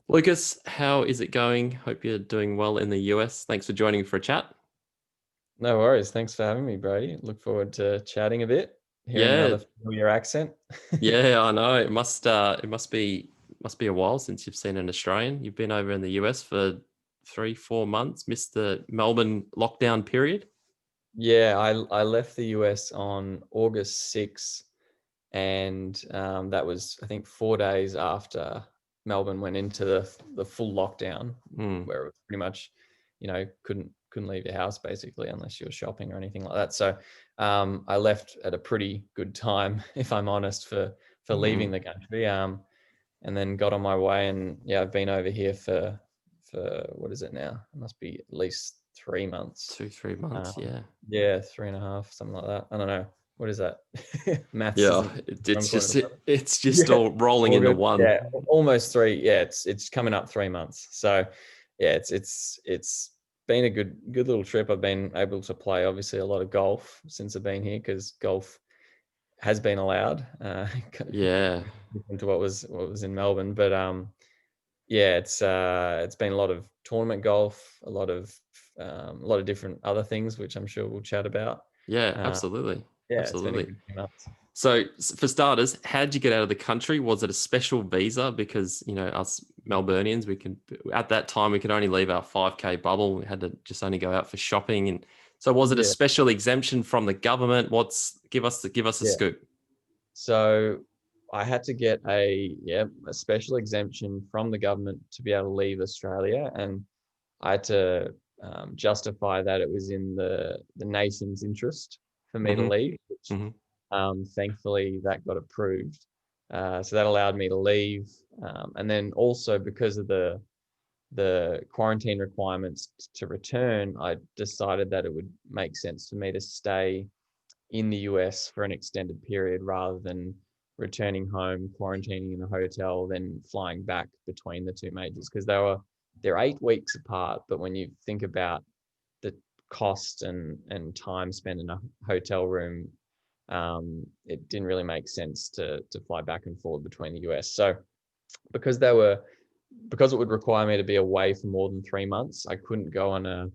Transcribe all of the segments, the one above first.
Lucas, how is it going? Hope you're doing well in the US. Thanks for joining me for a chat. No worries. Thanks for having me, Brady. Look forward to chatting a bit, hearing Yeah, another familiar accent. yeah, I know. It must be a while since you've seen an Australian. You've been over in the US for 3, 4 months, missed the Melbourne lockdown period. Yeah, I left the US on August 6th, and that was, I think, 4 days after Melbourne went into the full lockdown, Mm, where it was pretty much, couldn't leave your house basically unless you were shopping or anything like that. So I left at a pretty good time, if I'm honest, for leaving mm, the country. And then got on my way, and yeah, I've been over here for what is it now? It must be at least 3 months. two, 3 months. Um, Yeah, yeah, 3.5, something like that. I don't know. What is that? Maths yeah. isn't It's strong point just at the moment. it's just Yeah, all rolling into August. one. Yeah, almost three. Yeah, it's coming up 3 months. So yeah, it's been a good little trip. I've been able to play obviously a lot of golf since I've been here because golf has been allowed, Yeah, different to what was in Melbourne. But yeah, it's been a lot of tournament golf, a lot of different other things, which I'm sure we'll chat about. yeah, Uh, absolutely, yeah, it's been a absolutely. good few months. So, for starters, how did you get out of the country? Was it a special visa? Because us Melburnians, we can at that time we could only leave our 5K bubble. We had to just only go out for shopping, and so was it a Yeah, special exemption from the government? What's give us a yeah. scoop? So I had to get a special exemption from the government to be able to leave Australia, and I had to justify that it was in the nation's interest for me to Hmm. leave, which Hmm. thankfully that got approved. So that allowed me to leave, and then also because of the quarantine requirements to return, I decided that it would make sense for me to stay in the US for an extended period rather than returning home, quarantining in a hotel, then flying back between the two majors because they're 8 weeks apart. But when you think about the cost and time spent in a hotel room, it didn't really make sense to fly back and forth between the US. So because because it would require me to be away for more than 3 months, I couldn't go on a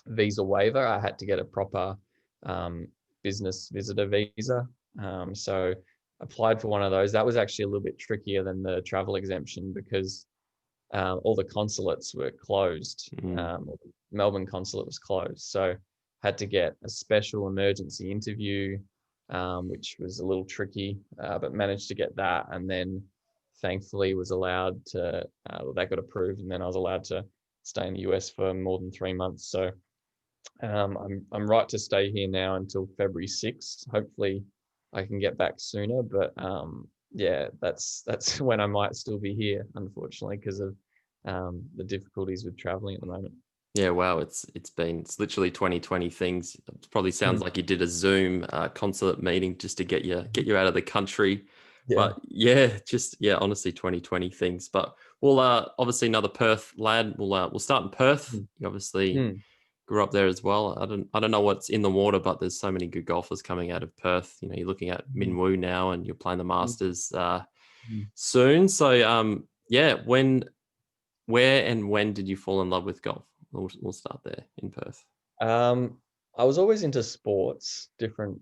visa waiver. I had to get a proper um, business visitor visa. So applied for one of those. That was actually a little bit trickier than the travel exemption because all the consulates were closed. Mm. Melbourne consulate was closed. So had to get a special emergency interview, which was a little tricky, but managed to get that. And then thankfully was allowed to, that got approved. And then I was allowed to stay in the US for more than 3 months. So I'm right to stay here now until February 6th. Hopefully, I can get back sooner, but yeah, that's when I might still be here, unfortunately, because of the difficulties with traveling at the moment. Yeah, wow, it's literally 2020 things. It probably sounds Mm. like you did a Zoom consulate meeting just to get you out of the country. Yeah. But yeah, just yeah, honestly, 2020 things. But we'll obviously another Perth lad. We'll start in Perth. Mm. You obviously Mm. grew up there as well. I don't know what's in the water, but there's so many good golfers coming out of Perth. You're looking at Mm. Minwoo now, and you're playing the Mm. Masters Mm. soon. So yeah, where and when did you fall in love with golf? We'll start there in Perth. Um, I was always into sports, different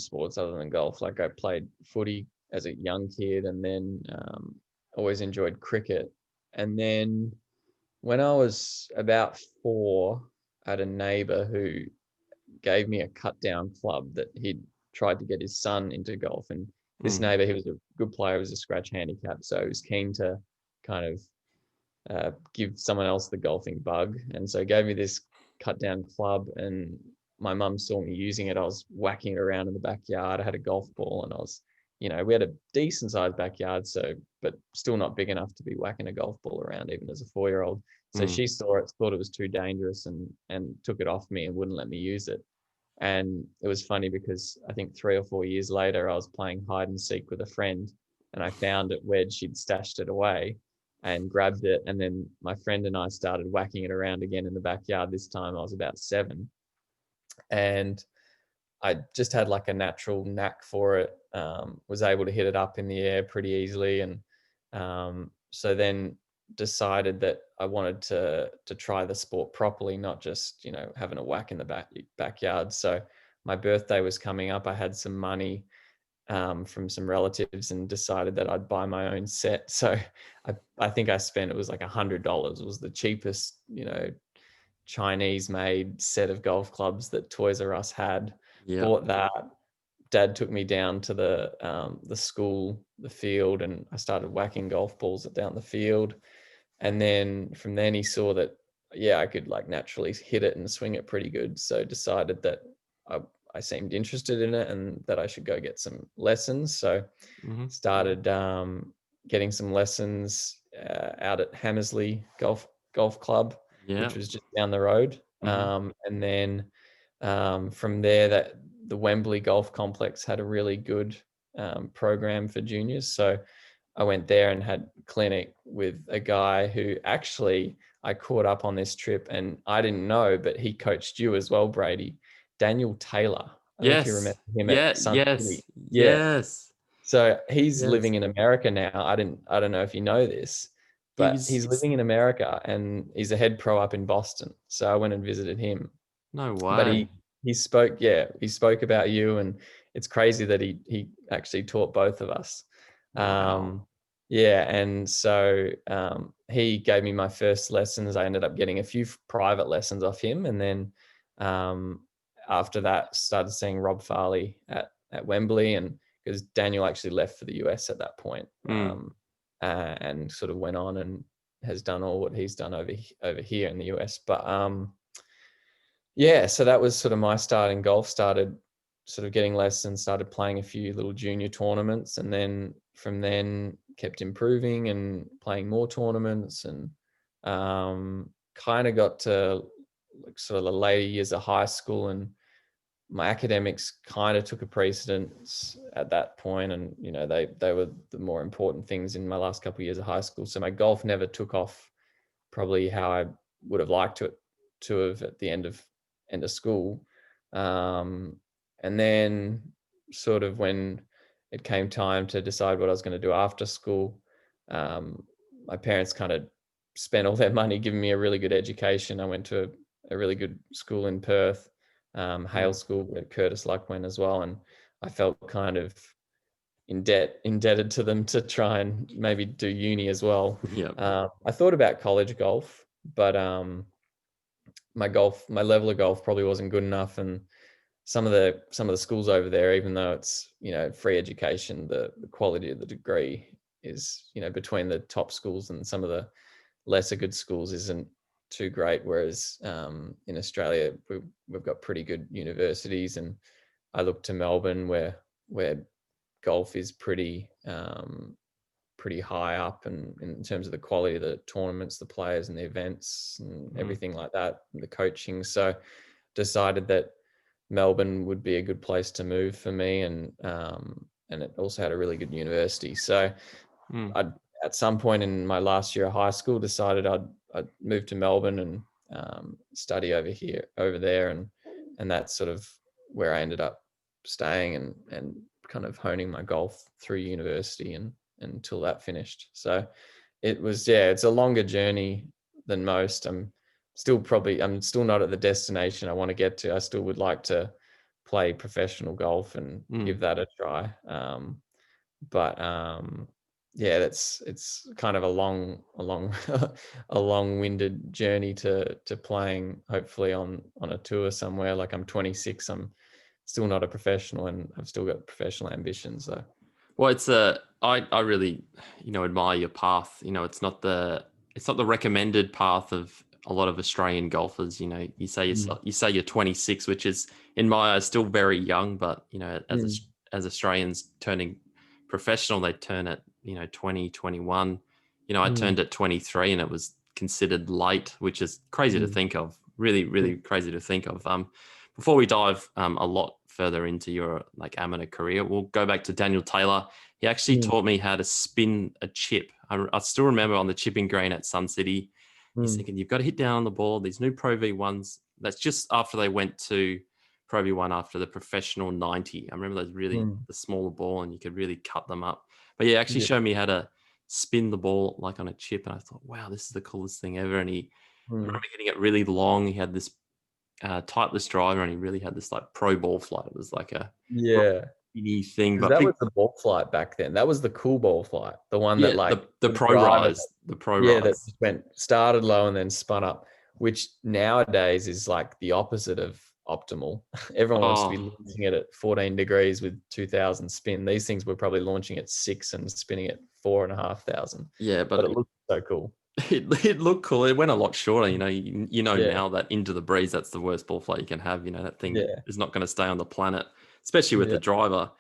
sports other than golf. Like I played footy as a young kid, and then always enjoyed cricket. And then when I was about four, I had a neighbor who gave me a cut down club that he'd tried to get his son into golf. And this Mm, neighbor, he was a good player, was a scratch handicap. So he was keen to kind of give someone else the golfing bug. And so he gave me this cut down club, and my mum saw me using it. I was whacking it around in the backyard. I had a golf ball, and we had a decent sized backyard, so, but still not big enough to be whacking a golf ball around, even as a 4 year old. So mm, she saw it, thought it was too dangerous, and took it off me and wouldn't let me use it. And it was funny because I think 3 or 4 years later, I was playing hide and seek with a friend, and I found it where she'd stashed it away and grabbed it. And then my friend and I started whacking it around again in the backyard. This time I was about 7. And I just had like a natural knack for it, was able to hit it up in the air pretty easily. And so then decided that I wanted to try the sport properly, not just, having a whack in the backyard. So my birthday was coming up. I had some money from some relatives and decided that I'd buy my own set. So I think I spent, it was like $100. It was the cheapest, Chinese made set of golf clubs that Toys R Us had. Yeah. Bought that. Dad took me down to the school, the field, and I started whacking golf balls down the field. And then from then he saw that, yeah, I could like naturally hit it and swing it pretty good. So decided that I, I seemed interested in it and that I should go get some lessons. So Hmm. started getting some lessons out at Hammersley Golf Club, Yeah. which was just down the road. Hmm. And then from there, that the Wembley Golf Complex had a really good program for juniors. So I went there and had clinic with a guy who actually I caught up on this trip, and I didn't know, but he coached you as well, Brady. Daniel Taylor. I don't know if you remember Yes. him at Yeah. Sun Yes. City. Yeah. Yes. So he's Yes. living in America now. I don't know if you know this, He but was. he's living in America and he's a head pro up in Boston. So I went and visited him. No But way. he spoke about you, and it's crazy that he actually taught both of us. Wow. Yeah, and so he gave me my first lessons. I ended up getting a few private lessons off him, and then um, after that, started seeing Rob Farley at Wembley, and because Daniel actually left for the US at that point, Mm. and sort of went on and has done all what he's done over here in the US. But yeah, so that was sort of my start in golf. Started sort of getting lessons, started playing a few little junior tournaments, and then from then kept improving and playing more tournaments, and kind of got to like sort of the later years of high school, and my academics kind of took a precedence at that point, and they were the more important things in my last couple of years of high school. So my golf never took off probably how I would have liked to have at the end of school. And then sort of when it came time to decide what I was going to do after school, um, my parents kind of spent all their money giving me a really good education. I went to a really good school in Perth, Hale Mm. School, where Curtis Luck went as well. And I felt kind of indebted to them to try and maybe do uni as well. Yep. I thought about college golf, but my level of golf probably wasn't good enough, and some of the schools over there, even though it's free education, the quality of the degree is between the top schools and some of the lesser good schools isn't too great. Whereas in Australia, we've got pretty good universities, and I look to Melbourne where golf is pretty high up, and in terms of the quality of the tournaments, the players and the events and Mm. everything like that, and the coaching. So decided that Melbourne would be a good place to move for me, and it also had a really good university. So Mm. I, at some point in my last year of high school, decided I'd move to Melbourne and study over there, and that's sort of where I ended up staying and kind of honing my golf through university and until that finished. So it's a longer journey than most. I'm still not at the destination I want to get to. I still would like to play professional golf and Mm. give that a try. But yeah, it's kind of a long-winded journey to playing, hopefully on a tour somewhere. Like, I'm 26, I'm still not a professional, and I've still got professional ambitions. So Well, I really, admire your path. It's not the recommended path of a lot of Australian golfers. You say you're 26, which is in my eyes still very young, but Mm, as Australians turning professional, they turn at 20, 21. I mm, turned at 23, and it was considered late, which is crazy to mm, think of. Really, mm, really crazy to think of. Before we dive a lot further into your like amateur career, we'll go back to Daniel Taylor. He actually mm, taught me how to spin a chip. I still remember on the chipping green at Sun City, he's mm, thinking, you've got to hit down on the ball. These new Pro V1s, that's just after they went to Pro V1 after the professional 90. I remember those really, mm. the smaller ball, and you could really cut them up. But yeah, actually Yeah. showed me how to spin the ball like on a chip, and I thought, wow, this is the coolest thing ever. And I Mm. remember getting it really long. He had this tightless driver, and he really had this like pro ball flight. It was like a Yeah. skinny thing, Because but that was people, the ball flight back then. That was the cool ball flight. The one that yeah, like the the pro driver rise, the pro yeah, that rise. just started low and then spun up, which nowadays is like the opposite of optimal. Everyone wants to be Oh, launching it at 14 degrees with 2,000 spin. These things were probably launching at 6 and spinning at 4,500. yeah, But but it looked so cool. it looked cool. It went a lot shorter. You know Yeah, now that into the breeze, that's the worst ball flight you can have. That thing yeah, is not going to stay on the planet, especially with yeah. the driver.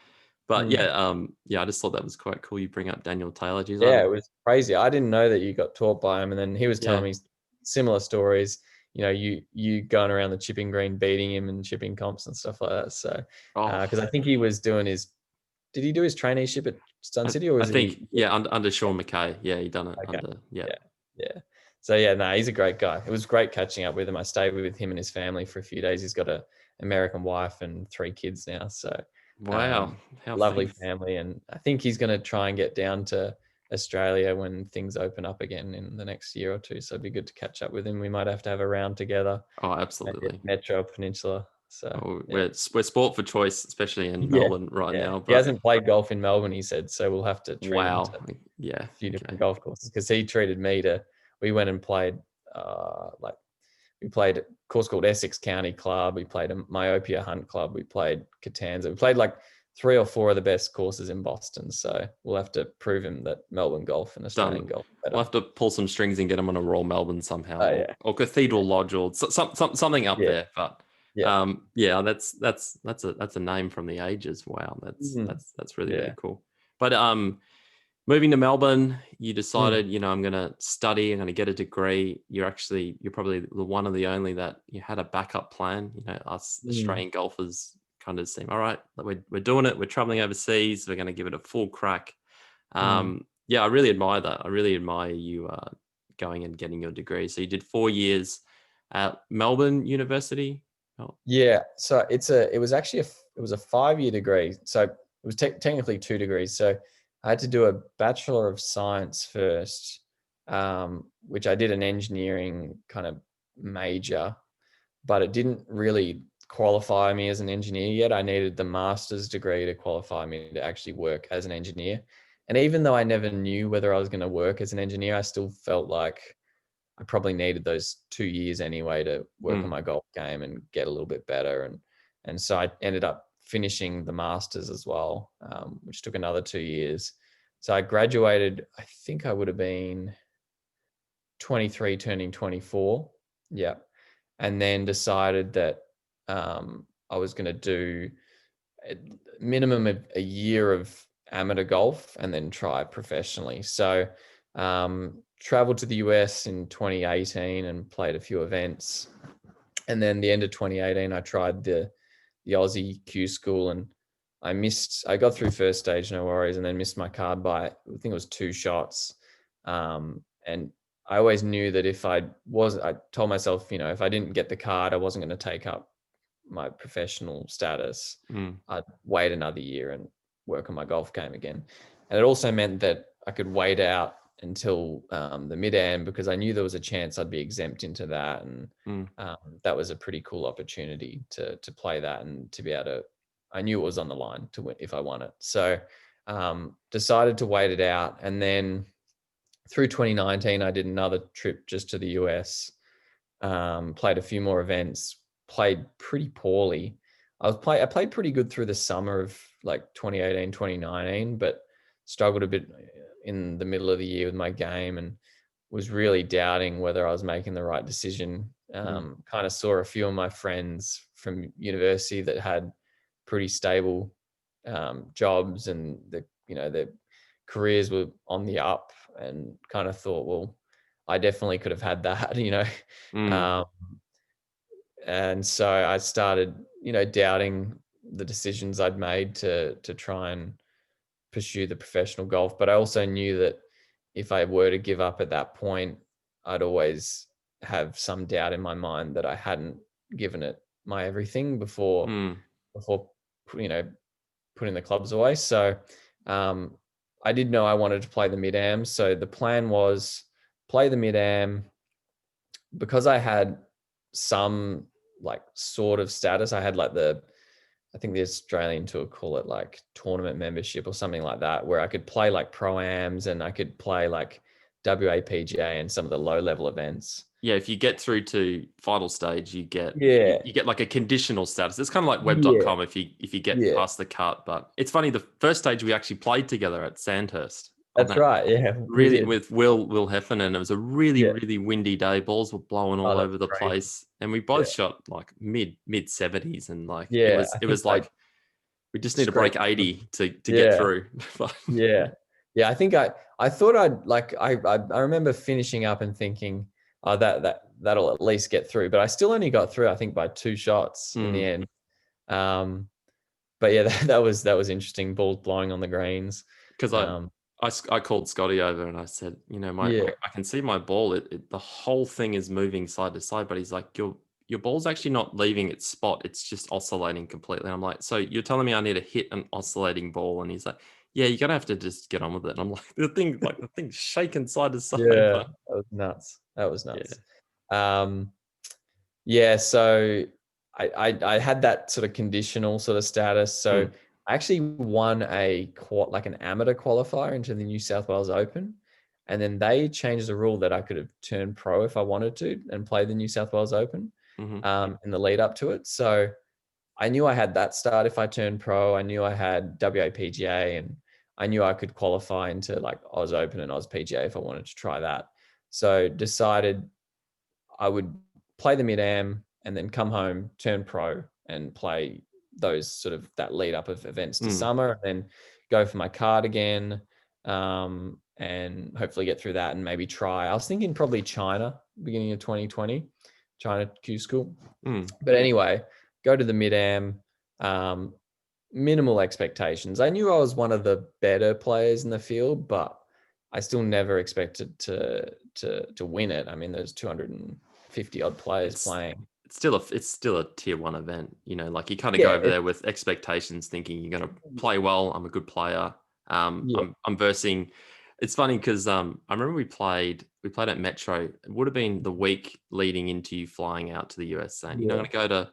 But Mm. yeah, I just thought that was quite cool. You bring up Daniel Taylor. Geez, Yeah, it was crazy. I didn't know that you got taught by him, and then he was telling yeah. me similar stories. You going around the chipping green, beating him and chipping comps and stuff like that. So, Oh, because I think he was doing did he do his traineeship at Sun City or I was think he? yeah, under Sean McKay. Yeah, he done it Okay, under yeah. yeah, yeah. So yeah, no, he's a great guy. It was great catching up with him. I stayed with him and his family for a few days. He's got a American wife and 3 kids now. So Wow, um, how lovely things. family, and I think he's going to try and get down to Australia when things open up again in the next year or two. So it'd be good to catch up with him. We might have to have a round together, Oh, maybe at absolutely. Metro Peninsula. So Oh, yeah, we're sport for choice, especially in yeah, Melbourne right yeah. now. He But hasn't played golf in Melbourne, he said, so we'll have to treat him wow, to yeah, a few okay. different golf courses because he treated me to. We went and played like we played a course called Essex County Club. We played a Myopia Hunt Club. We played Catanza. We played like 3 or 4 of the best courses in Boston. So we'll have to prove him that Melbourne golf and Done. Australian golf are We'll better. have to pull some strings and get them on a Royal Melbourne somehow, Oh yeah, or Cathedral Lodge, or something up yeah, there. But yeah, yeah, that's a name from the ages. Wow, mm, that's really really yeah, cool. But moving to Melbourne, you mm, decided, I'm going to study, I'm going to get a degree. You're probably the one of the only that you had a backup plan. Us mm, Australian golfers kind of seem, all right, we're doing it. We're traveling overseas. We're going to give it a full crack. mm. Yeah, I really admire that. I really admire you going and getting your degree. So you did 4 years at Melbourne University. Oh, Yeah. So it was actually it was a 5-year degree. So it was technically 2 degrees. So I had to do a Bachelor of Science first, which I did an engineering kind of major, but it didn't really qualify me as an engineer yet. I needed the master's degree to qualify me to actually work as an engineer. And even though I never knew whether I was going to work as an engineer, I still felt like I probably needed those 2 years anyway to work on mm, my golf game and get a little bit better. And so I ended up finishing the masters as well, which took another 2 years. So I graduated. I think I would have been 23, turning 24. Yeah, and then decided that I was going to do a minimum of a year of amateur golf and then try professionally. So traveled to the US in 2018 and played a few events. And then the end of 2018, I tried the Aussie Q school and I got through first stage, no worries, and then missed my card by, I think it was 2 shots. And I always knew that I told myself, if I didn't get the card, I wasn't going to take up my professional status. mm, I'd wait another year and work on my golf game again. And it also meant that I could wait out until the mid-am because I knew there was a chance I'd be exempt into that. And mm, that was a pretty cool opportunity to play that and to be able to, I knew it was on the line to win if I won it. So decided to wait it out. And then through 2019, I did another trip just to the US, played a few more events, played pretty poorly. I played pretty good through the summer of like 2018, 2019, but struggled a bit in the middle of the year with my game and was really doubting whether I was making the right decision. mm, Kind of saw a few of my friends from university that had pretty stable jobs and their careers were on the up, and kind of thought, well, I definitely could have had that, mm, Um, and so I started, doubting the decisions I'd made to try and pursue the professional golf. But I also knew that if I were to give up at that point, I'd always have some doubt in my mind that I hadn't given it my everything before mm. before you know putting the clubs away. So um, I did know I wanted to play the mid-am. So the plan was play the mid-am because I had some like sort of status. I had like I think the Australian tour call it like tournament membership or something like that, where I could play like pro-ams and I could play like WAPGA and some of the low level events. Yeah, if you get through to final stage, Yeah. you get like a conditional status. It's kind of like Yeah. web.com if you get Yeah. past the cut. But it's funny, the first stage we actually played together at Sandhurst on That's that right. Yeah. We really did. with Will Heffernan. It was a really, Yeah. really windy day. Balls were blowing Oh, all that's over the crazy. place. And we Yeah. both shot like mid 70s and like Yeah. I it think was I like we just need to break scraped. 80 to get Yeah. through. But Yeah. Yeah. I think I thought I'd like, I remember finishing up and thinking, oh, that'll at least get through. But I still only got through, I think, by 2 shots in the mm, end. Um, but yeah, that was interesting. Balls blowing on the greens. because Um, I called Scotty over and I said, you know, yeah, I can see my ball. The whole thing is moving side to side, but he's like, your ball's actually not leaving its spot. It's just oscillating completely. I'm like, so you're telling me I need to hit an oscillating ball? And he's like, yeah, you're gonna have to just get on with it. And I'm like, the thing's shaking side to side, yeah, but that was nuts. That was yeah. nuts. Um, yeah, so I had that sort of conditional sort of status. So Mm, I actually won like an amateur qualifier into the New South Wales Open, and then they changed the rule that I could have turned pro if I wanted to and play the New South Wales Open hmm in the lead up to it. So I knew I had that start if I turned pro. I knew I had WAPGA and I knew I could qualify into like Oz Open and Oz PGA if I wanted to try that. So decided I would play the mid-am and then come home, turn pro and play those sort of that lead up of events to mm, summer and then go for my card again and hopefully get through that and maybe try. I was thinking probably China, beginning of 2020, China Q School. mm. But anyway, go to the mid-am, um, minimal expectations. I knew I was one of the better players in the field, but I still never expected to win it. I mean, there's 250 odd players It's playing. it's still a tier one event. You know, like you kind of go Yeah, over there with expectations, thinking you're going to play well. I'm a good player. yeah, I'm versing. It's funny because I remember we played at Metro. It would have been the week leading into you flying out to the US, saying, you know, I'm yeah, going to go to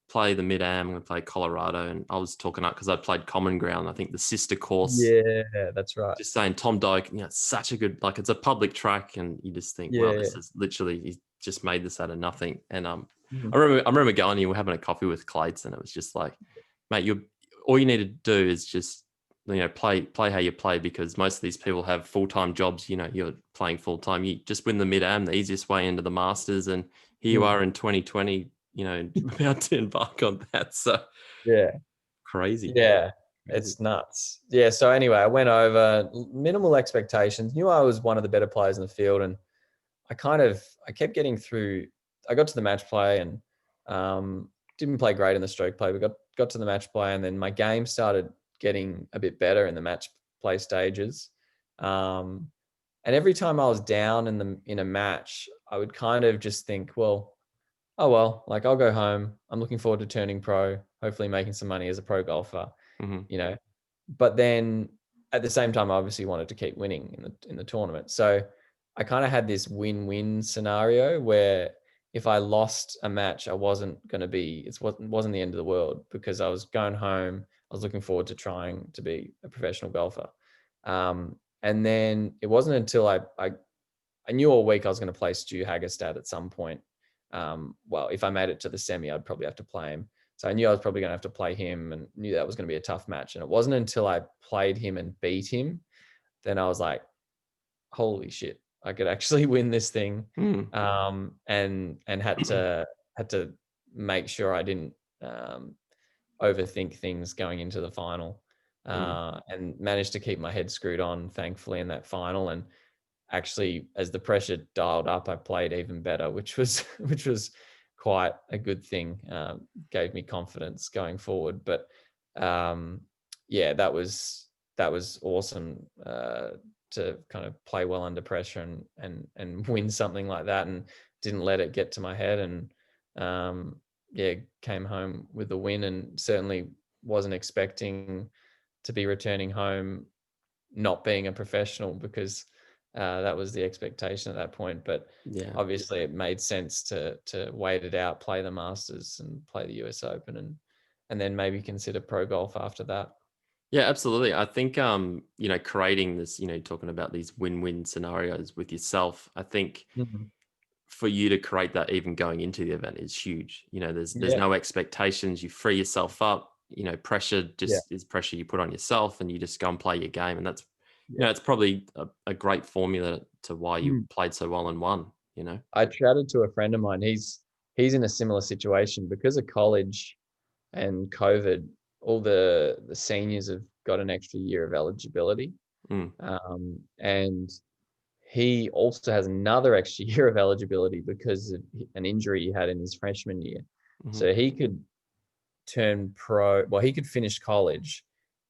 play the mid am. I'm going to play Colorado, and I was talking up because I played Common Ground. I think the sister course. yeah. That's right. Just saying, Tom Doak, you know, it's such a good, like, it's a public track, and you just think, wow, Yeah, this is literally, he's just made this out of nothing. And mhm, I remember going, you were having a coffee with Clates, and it was just like, mate, you all you need to do is just, you know, play how you play, because most of these people have full time jobs. You know, you're playing full time. You just win the mid am, the easiest way into the Masters, and here you mm, are in 2020. You know, about to embark on that. So yeah. crazy, Yeah, crazy. it's nuts. Yeah. So anyway, I went over minimal expectations. Knew I was one of the better players in the field, and I kept getting through. I got to the match play and didn't play great in the stroke play. We got to the match play, and then my game started getting a bit better in the match play stages. Um, and every time I was down in a match, I would kind of just think, well, oh well, like I'll go home. I'm looking forward to turning pro, hopefully making some money as a pro golfer, hmm you know. But then at the same time, I obviously wanted to keep winning in the tournament. So I kind of had this win-win scenario where if I lost a match, I wasn't going to be wasn't the end of the world because I was going home. I was looking forward to trying to be a professional golfer. And then it wasn't until I knew all week I was going to play Stu Haggerstad at some point. Well, if I made it to the semi, I'd probably have to play him. So I knew I was probably going to have to play him and knew that was going to be a tough match. And it wasn't until I played him and beat him, then I was like, holy shit, I could actually win this thing. Mm, And had to make sure I didn't overthink things going into the final. mm, And managed to keep my head screwed on, thankfully, in that final. And actually, as the pressure dialed up, I played even better, which was which was quite a good thing. Gave me confidence going forward. But um, yeah, that was awesome to kind of play well under pressure and win something like that, and didn't let it get to my head. And yeah, came home with a win, and certainly wasn't expecting to be returning home not being a professional, because that was the expectation at that point. But Yeah. obviously it made sense to wait it out, play the Masters and play the US Open, and then maybe consider pro golf after that. Yeah, absolutely. I think creating this, talking about these win-win scenarios with yourself, I think Mhm. for you to create that even going into the event is huge. There's Yeah, no expectations. You free yourself up. Pressure yeah, just is pressure you put on yourself, and you just go and play your game. And that's, yeah. it's probably a great formula to why you Mm. played so well and won. I chatted to a friend of mine. He's in a similar situation because of college and COVID. All the seniors have got an extra year of eligibility, Mm, and he also has another extra year of eligibility because of an injury he had in his freshman year. mhm, So he could turn pro. Well, he could finish college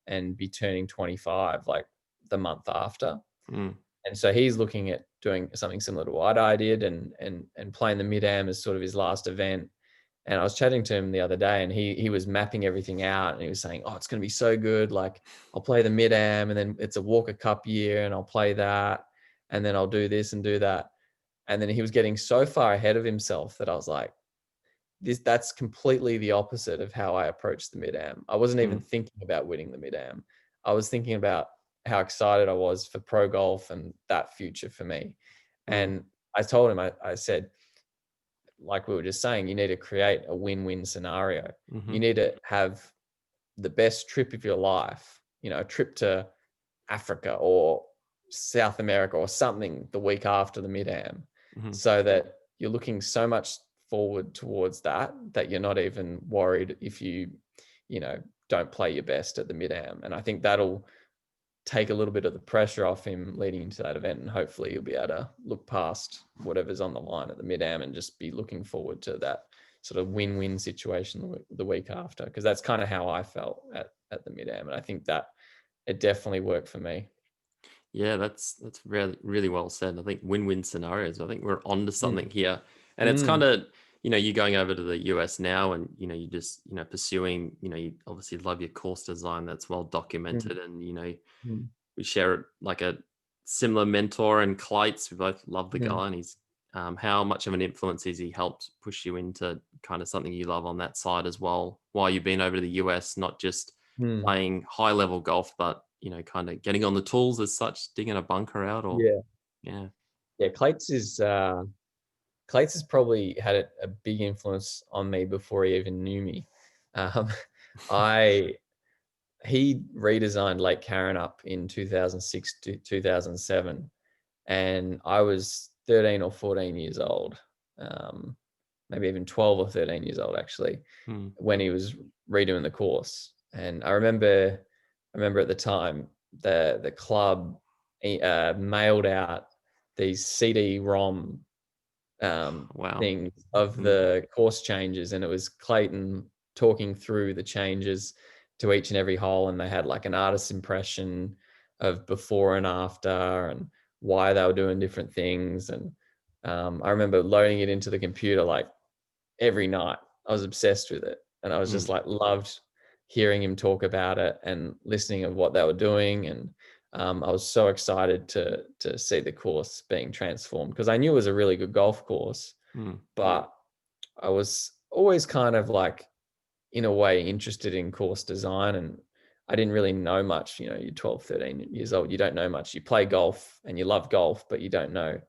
and be turning 25 like the month after. mm, And so he's looking at doing something similar to what I did, and playing the mid am as sort of his last event. And I was chatting to him the other day, and he was mapping everything out, and he was saying, "Oh, it's going to be so good. Like, I'll play the mid am, and then it's a Walker Cup year, and I'll play that, and then I'll do this and do that." And then he was getting so far ahead of himself that I was like, that's completely the opposite of how I approached the mid am. I wasn't even mm, thinking about winning the mid am. I was thinking about how excited I was for pro golf and that future for me. mm, And I told him, I said, like we were just saying, you need to create a win-win scenario. You mhm, need to have the best trip of your life, a trip to Africa or South America or something the week after the mid-am, mhm, so that you're looking so much forward towards that you're not even worried if you know, don't play your best at the mid-am. And I think that'll take a little bit of the pressure off him leading into that event, and hopefully he'll be able to look past whatever's on the line at the mid-am and just be looking forward to that sort of win-win situation the week after, because that's kind of how I felt at the mid-am, and I think that it definitely worked for me. Yeah, that's really really well said. I think win-win scenarios. I think we're onto Mm. something here, and it's kind Mm. of you going over to the US now, and you just pursuing. You obviously love your course design that's well Mm. documented, and Mm. we share like a similar mentor and Clates. We both love the Mm. guy, and he's how much of an influence is he helped push you into kind of something you love on that side as well? While you've been over to the US, not just Mm. playing high level golf, but kind of getting on the tools as such, digging a bunker out, or Yeah, yeah. yeah. Clates has probably had a big influence on me before he even knew me. Um, I He redesigned Lake Karrinyup in 2006 to 2007, and I was 13 or 14 years old, um, maybe even 12 or 13 years old actually, Mm, when he was redoing the course. And I remember at the time the club mailed out these CD-ROM wow. things of Mm, the course changes, and it was Clayton talking through the changes to each and every hole, and they had like an artist's impression of before and after, and why they were doing different things. And I remember loading it into the computer like every night. I was obsessed with it, and I was just mm, like loved hearing him talk about it and listening of what they were doing. And I was so excited to see the course being transformed, because I knew it was a really good golf course, mm, but I was always kind of like, in a way, interested in course design. And I didn't really know much. You're 12, 13 years old. You don't know much. You play golf and you love golf, but you don't know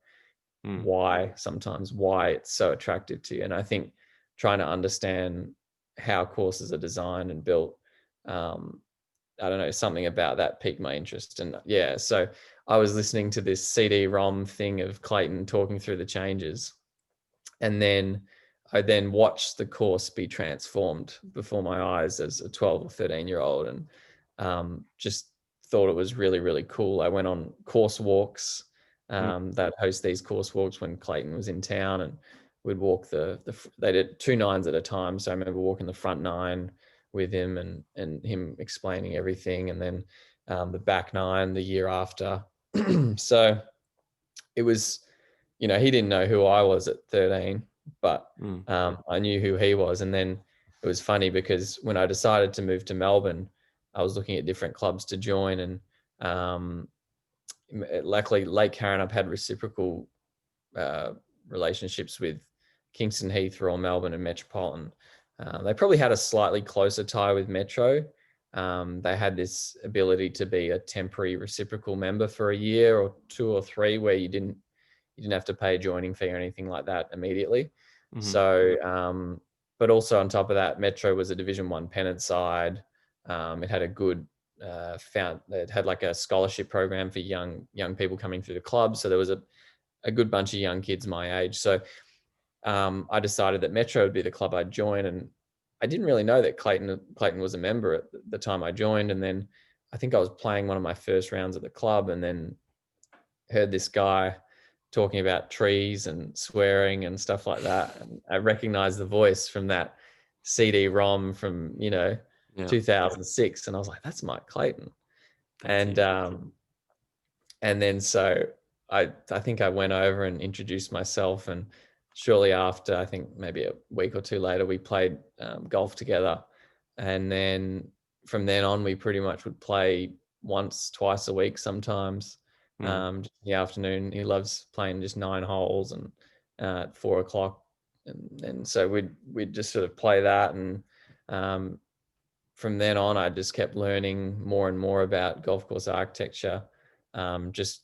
mm, why it's so attractive to you. And I think trying to understand how courses are designed and built, um, I don't know, something about that piqued my interest. And yeah, so I was listening to this CD-ROM thing of Clayton talking through the changes, and then I then watched the course be transformed before my eyes as a 12 or 13-year-old, and just thought it was really, really cool. I went on course walks, mm, that host these course walks when Clayton was in town, and we'd walk they did 2 nines at a time. So I remember walking the front nine with him, and him explaining everything, and then the back nine the year after. So it was, he didn't know who I was at 13, but mm, I knew who he was. And then it was funny because when I decided to move to Melbourne, I was looking at different clubs to join, and Um, Luckily, Lake Karrinyup had reciprocal relationships with Kingston Heath, Royal Melbourne, and Metropolitan. They probably had a slightly closer tie with Metro. They had this ability to be a temporary reciprocal member for a year or 2 or 3, where you didn't have to pay a joining fee or anything like that immediately. Mm-hmm. So, but also on top of that, Metro was a Division 1 pennant side. It had a good it had like a scholarship program for young people coming through the club. So there was a good bunch of young kids my age. So I decided that Metro would be the club I'd join, and I didn't really know that Clayton was a member at the time I joined. And then I think I was playing one of my first rounds at the club, and then heard this guy talking about trees and swearing and stuff like that, and I recognized the voice from that CD-ROM from 2006, and I was like, that's Mike Clayton. And then so I think I went over and introduced myself, and shortly after, I think maybe a week or two later, we played golf together. And then from then on, we pretty much would play once, twice a week sometimes. Just in the afternoon. He loves playing just 9 holes, and at 4 o'clock. And so we'd just sort of play that. And from then on, I just kept learning more and more about golf course architecture, just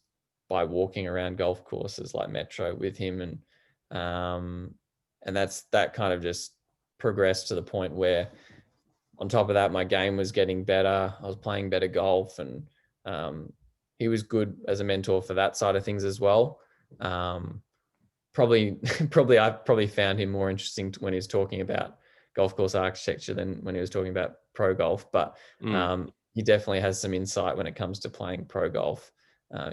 by walking around golf courses like Metro with him. And that kind of just progressed to the point where, on top of that, my game was getting better. I was playing better golf, and he was good as a mentor for that side of things as well. I probably found him more interesting when he was talking about golf course architecture than when he was talking about pro golf. But he definitely has some insight when it comes to playing pro golf.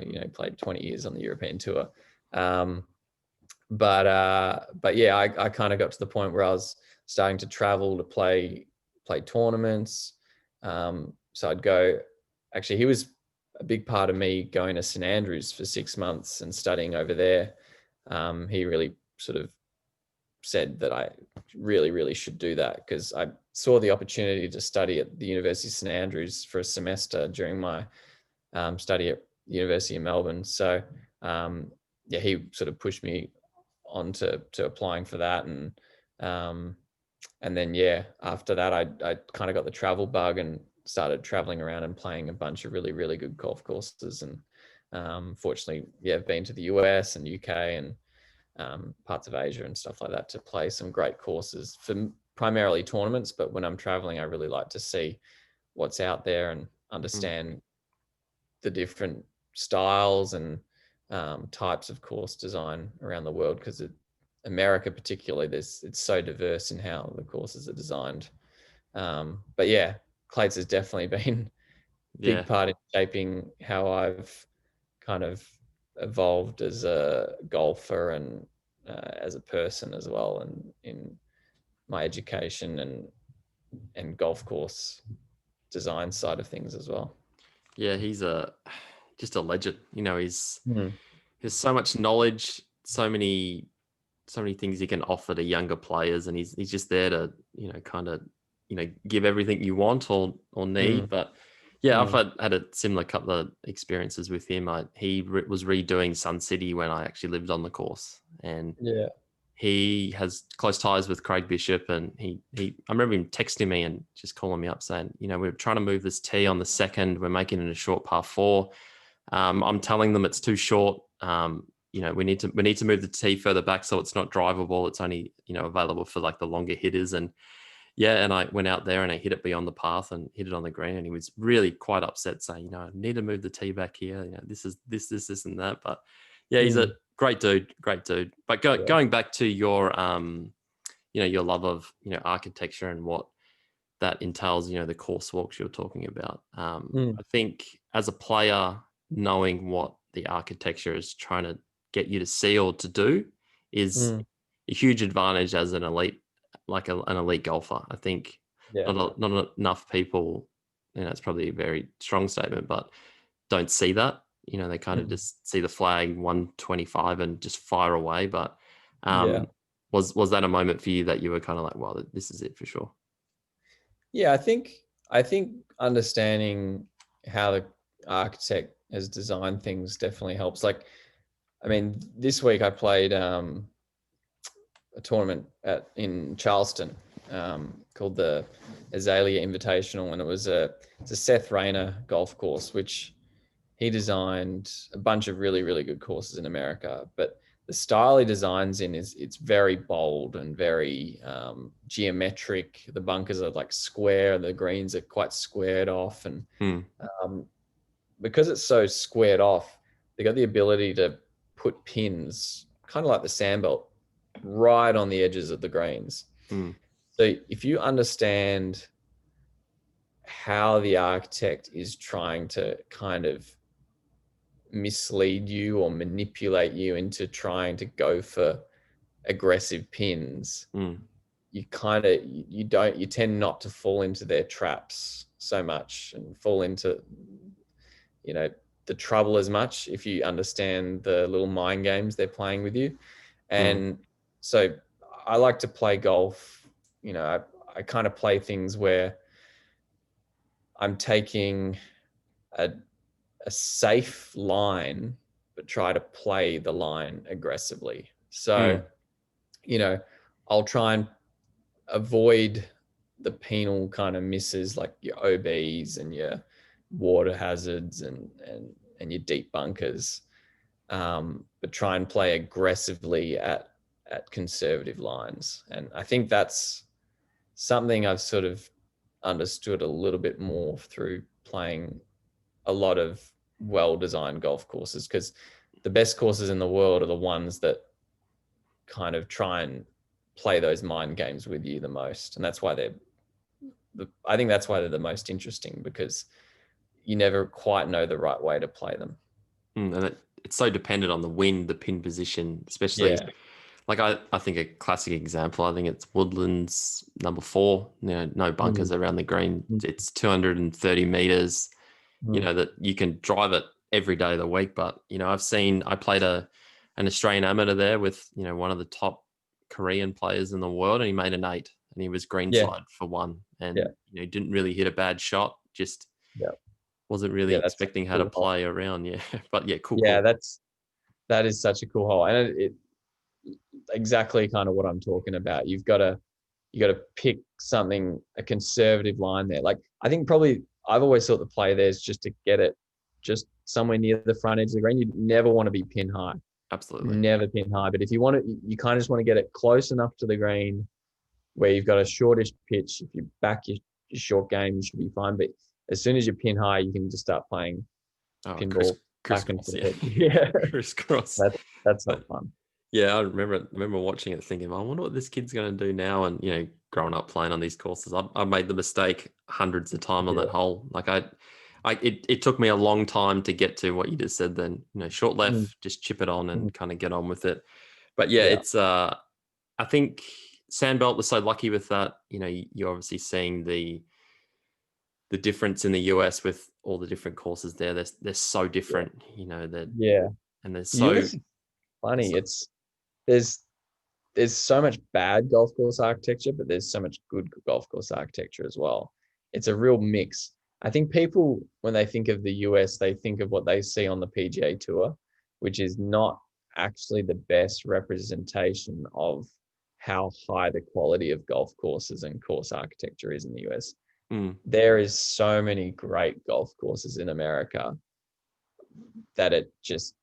He played 20 years on the European tour. But yeah, I kind of got to the point where I was starting to travel to play tournaments. So I'd go. Actually, he was a big part of me going to St Andrews for 6 months and studying over there. He really sort of said that I really, really should do that, because I saw the opportunity to study at the University of St Andrews for a semester during my study at the University of Melbourne. So yeah, he sort of pushed me on to applying for that. And then, yeah, after that, I kind of got the travel bug and started traveling around and playing a bunch of really, really good golf courses. And fortunately, yeah, I've been to the US and UK and parts of Asia and stuff like that to play some great courses for primarily tournaments. But when I'm traveling, I really like to see what's out there and understand the different styles and types of course design around the world, because America particularly, it's so diverse in how the courses are designed. But yeah, Clates has definitely been a big part in shaping how I've kind of evolved as a golfer and as a person as well, and in my education and golf course design side of things as well. Yeah, he's just a legend. He's so much knowledge, so many things he can offer to younger players, and he's just there to kind of give everything you want or need. But yeah, I've had a similar couple of experiences with him. He was redoing Sun City when I actually lived on the course, and he has close ties with Craig Bishop, and he I remember him texting me and just calling me up saying, we're trying to move this tee on the second. We're making it a short par 4. I'm telling them it's too short. We need to move the tee further back so it's not drivable. It's only available for like the longer hitters. And yeah, and I went out there and I hit it beyond the path and hit it on the green, and he was really quite upset, saying, I need to move the tee back here. This is this and that. But yeah, he's a great dude. But going back to your your love of architecture and what that entails, the course walks you're talking about. I think as a player, knowing what the architecture is trying to get you to see or to do is a huge advantage as an elite, like an elite golfer. I think not enough people, it's probably a very strong statement, but don't see that. They kind of just see the flag 125 and just fire away. But was that a moment for you that you were kind of like, well, this is it for sure? Yeah, I think understanding how the architect has designed things definitely helps. Like, I mean, this week I played a tournament in Charleston called the Azalea Invitational, and it's a Seth Rayner golf course, which he designed a bunch of really, really good courses in America. But the style he designs in it's very bold and very geometric. The bunkers are like square, the greens are quite squared off, and um, because it's so squared off, they got the ability to put pins, kind of like the sandbelt, right on the edges of the greens. So if you understand how the architect is trying to kind of mislead you or manipulate you into trying to go for aggressive pins, you kind of you tend not to fall into their traps so much and fall into the trouble as much if you understand the little mind games they're playing with you. And so I like to play golf. I kind of play things where I'm taking a safe line, but try to play the line aggressively. So, I'll try and avoid the penal kind of misses like your OBs and your water hazards and your deep bunkers, but try and play aggressively at conservative lines. And I think that's something I've sort of understood a little bit more through playing a lot of well-designed golf courses, because the best courses in the world are the ones that kind of try and play those mind games with you the most. And that's why I think that's why they're the most interesting, because you never quite know the right way to play them. And it's so dependent on the wind, the pin position, especially like I think a classic example, I think it's Woodlands number 4, no bunkers around the green. It's 230 meters, that you can drive it every day of the week. But, I played an Australian amateur there with, one of the top Korean players in the world, and he made an 8 and he was greenside for 1. And, he didn't really hit a bad shot, just wasn't really expecting how to play around. Yeah. But cool. Yeah, that is such a cool hole. And it exactly kind of what I'm talking about. You got to pick a conservative line there. Like, I think probably I've always thought the play there is just to get it just somewhere near the front edge of the green. You never want to be pin high. Absolutely. Never pin high. But if you want it, you kind of just want to get it close enough to the green where you've got a shortish pitch. If you back your short game, you should be fine. But as soon as you pin high, you can just start playing pinball back and forth. Yeah. Crisscross. That's not fun. Yeah, I remember watching it thinking, I wonder what this kid's going to do now. And, growing up playing on these courses, I made the mistake hundreds of times on that hole. Like it took me a long time to get to what you just said then, short left, just chip it on and kind of get on with it. But it's, I think Sandbelt was so lucky with that. You're obviously seeing the difference in the US with all the different courses there. They're so different, and they're so US is funny. There's so much bad golf course architecture, but there's so much good golf course architecture as well. It's a real mix. I think people, when they think of the US, they think of what they see on the PGA Tour, which is not actually the best representation of how high the quality of golf courses and course architecture is in the US. There is so many great golf courses in America that it just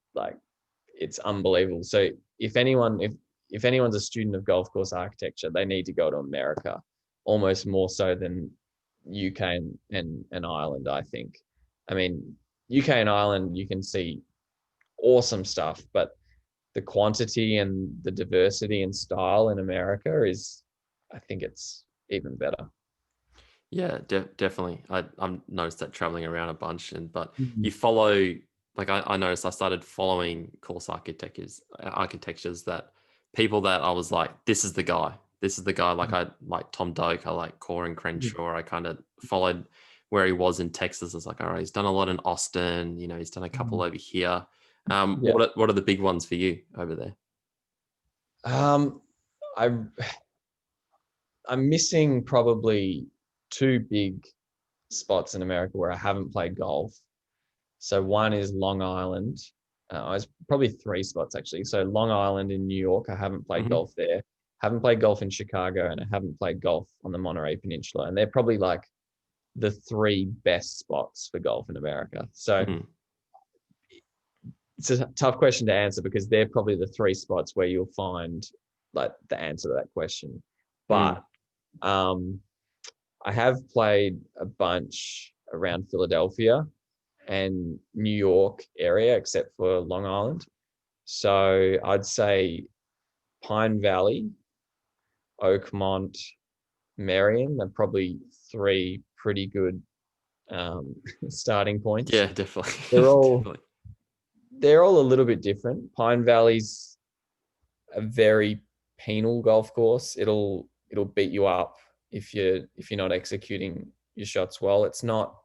it's unbelievable. So if anyone's a student of golf course architecture, they need to go to America, almost more so than UK and Ireland, I think. I mean, UK and Ireland, you can see awesome stuff, but the quantity and the diversity and style in America I think it's even better. Yeah, definitely. I've noticed that traveling around a bunch, but you follow, like I noticed I started following course architectures that people that I was like, this is the guy. Like I like Tom Doak, I like Corin Crenshaw. I kind of followed where he was in Texas. I was like, all right, he's done a lot in Austin. He's done a couple over here. What are the big ones for you over there? I'm missing probably 2 big spots in America where I haven't played golf. So one is Long Island. It's probably three spots actually. So Long Island in New York, I haven't played Hmm. golf there. Haven't played golf in Chicago, and I haven't played golf on the Monterey Peninsula. And they're probably like the three best spots for golf in America. So Hmm. it's a tough question to answer because they're probably the three spots where you'll find like the answer to that question. Hmm. But um, I have played a bunch around Philadelphia and New York area, except for Long Island. So I'd say Pine Valley, Oakmont, Marion are probably three pretty good starting points. Yeah, definitely. They're all Definitely. they're all a little bit different. Pine Valley's a very penal golf course. It'll beat you up if you're not executing your shots well. It's not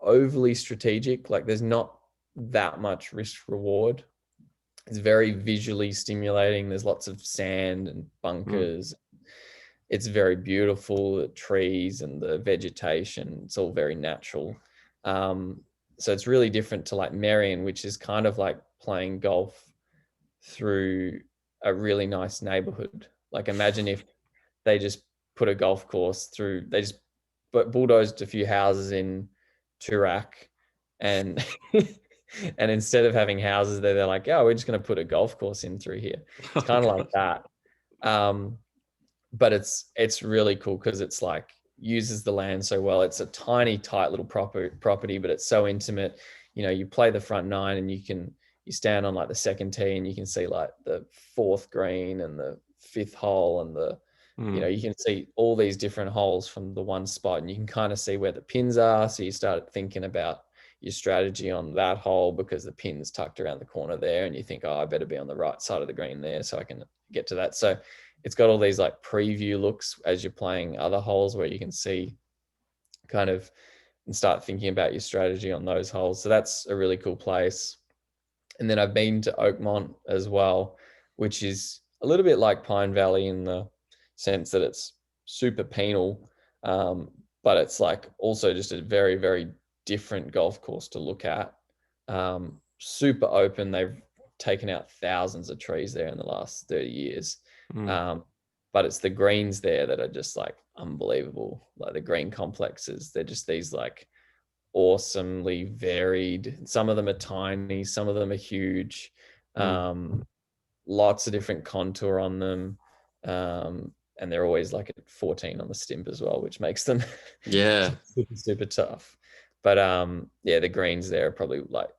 overly strategic. Like there's not that much risk reward. It's very visually stimulating. There's lots of sand and Mm. bunkers. It's very beautiful. The trees and the vegetation. It's all very natural. Um, so it's really different to like Marion, which is kind of like playing golf through a really nice neighborhood. Like imagine if they just put a golf course through, they just bulldozed a few houses in Turak and and instead of having houses there, they're like, oh, we're just going to put a golf course in through here. It's Oh kind of like god. that. Um, but it's really cool because it's like uses the land so well. It's a tiny, tight little property, but it's so intimate. You know, you play the front nine and you stand on like the second tee and you can see like the fourth green and the fifth hole and Mm. you can see all these different holes from the one spot and you can kind of see where the pins are. So you start thinking about your strategy on that hole because the pin's tucked around the corner there and you think, oh, I better be on the right side of the green there so I can get to that. So it's got all these like preview looks as you're playing other holes where you can see kind of and start thinking about your strategy on those holes. So that's a really cool place. And then I've been to Oakmont as well, which is a little bit like Pine Valley in the sense that it's super penal, but it's like also just a very, very different golf course to look at. Super open. They've taken out thousands of trees there in the last 30 years. Mm. Um, but it's the greens there that are just like unbelievable. Like the green complexes, they're just these like awesomely varied. Some of them are tiny, some of them are huge. Mm. Lots of different contour on them. And they're always like at 14 on the stimp as well, which makes them Yeah. super, super tough. But yeah, the greens there are probably like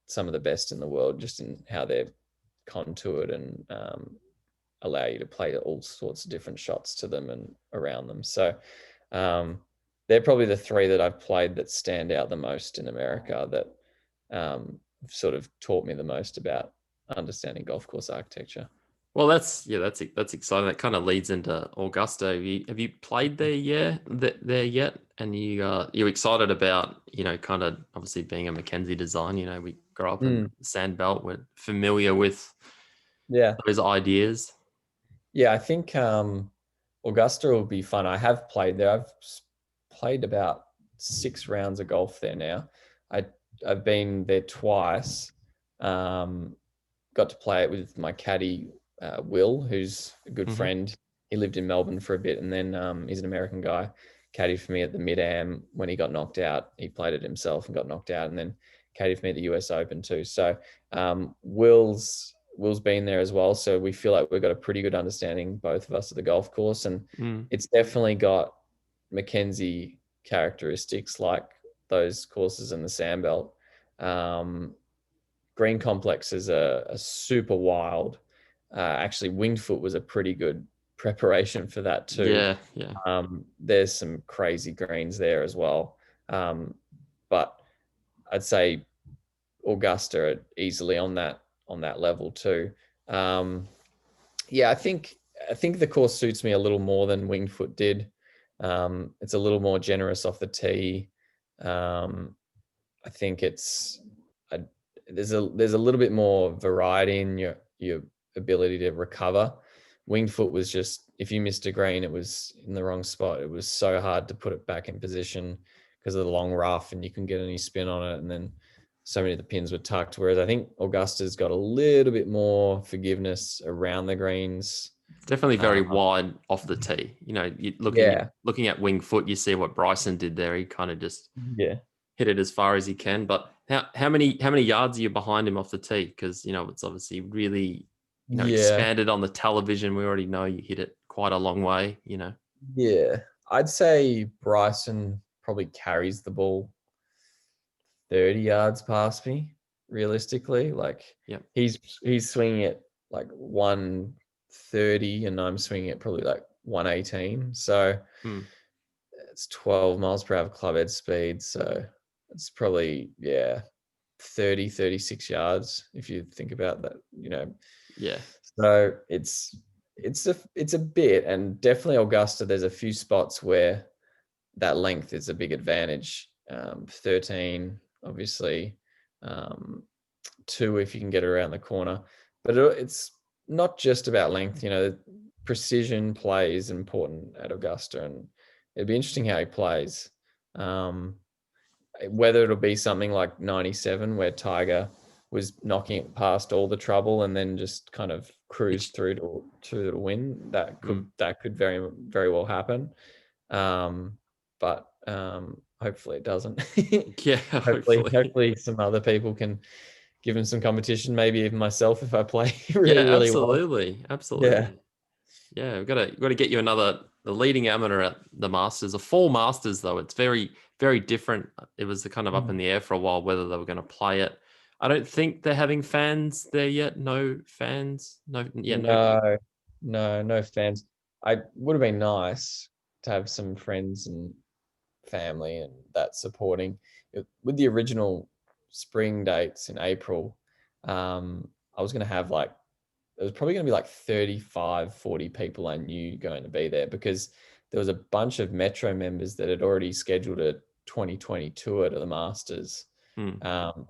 some of the best in the world just in how they're contoured and allow you to play all sorts of different shots to them and around them. So um, they're probably the three that I've played that stand out the most in America that sort of taught me the most about understanding golf course architecture. Well, that's exciting. That kind of leads into Augusta. Have you played there yet? And you're excited about kind of obviously being a Mackenzie design. We grew up in Mm, the Sand Belt. We're familiar with yeah. those ideas. Yeah, I think Augusta will be fun. I have played there. I've played about 6 rounds of golf there now. I I've been there twice. Um, got to play it with my caddy Will, who's a good Hmm. friend. He lived in Melbourne for a bit, and then he's an American guy. Caddied for me at the Mid Am when he got knocked out. He played it himself and got knocked out, and then caddied for me at the US Open too. So Will's been there as well, so we feel like we've got a pretty good understanding, both of us, of the golf course, and Mm. it's definitely got Mackenzie characteristics like those courses in the Sandbelt. Um, green complexes are super wild. Actually, Winged Foot was a pretty good preparation for that too. Yeah, yeah. There's some crazy greens there as well. But I'd say Augusta are easily on that level too. Um, yeah, I think the course suits me a little more than Winged Foot did. It's a little more generous off the tee. Um, I think a, there's a little bit more variety in your ability to recover. Winged Foot was just if you missed a green, it was in the wrong spot. It was so hard to put it back in position because of the long rough, and you can get any spin on it, and then so many of the pins were tucked. Whereas I think Augusta's got a little bit more forgiveness around the greens. It's definitely very Um, wide off the tee. You know, yeah, looking at wing foot, you see what Bryson did there. He kind of just yeah, hit it as far as he can. But how many yards are you behind him off the tee? Because you know it's obviously really yeah, expanded on the television. We already know you hit it quite a long way. You know. yeah. I'd say Bryson probably carries the ball 30 yards past me, realistically. Like Yep. he's swinging it like 130 and I'm swinging it probably like 118. So Hmm. it's 12 miles per hour club head speed. So it's probably, yeah, 30, 36 yards if you think about that, you know. Yeah. So it's a bit, and definitely Augusta, there's a few spots where that length is a big advantage. 13, obviously, um, 2 if you can get around the corner. But it's not just about length. You know, precision play is important at Augusta, and it'd be interesting how he plays. Um, Whether it'll be something like 97 where Tiger was knocking it past all the trouble and then just kind of cruised through to the win. Hmm. That could very very well happen. But hopefully it doesn't. Yeah. Hopefully. Hopefully some other people can give him some competition. Maybe even myself if I play Yeah. really really well. Absolutely. Yeah. Absolutely. Yeah, we've got to get you the leading amateur at the Masters, a fall Masters though. It's very very different. It was kind of up in Mm. the air for a while whether they were going to play it. I don't think they're having fans there yet. No fans. No. Yeah. No. No, no fans. I would have been nice to have some friends and family and that supporting with the original spring dates in April. I was going to have like, it was probably going to be like 35, 40 people I knew going to be there because there was a bunch of Metro members that had already scheduled a 2020 tour to the Masters. Hmm.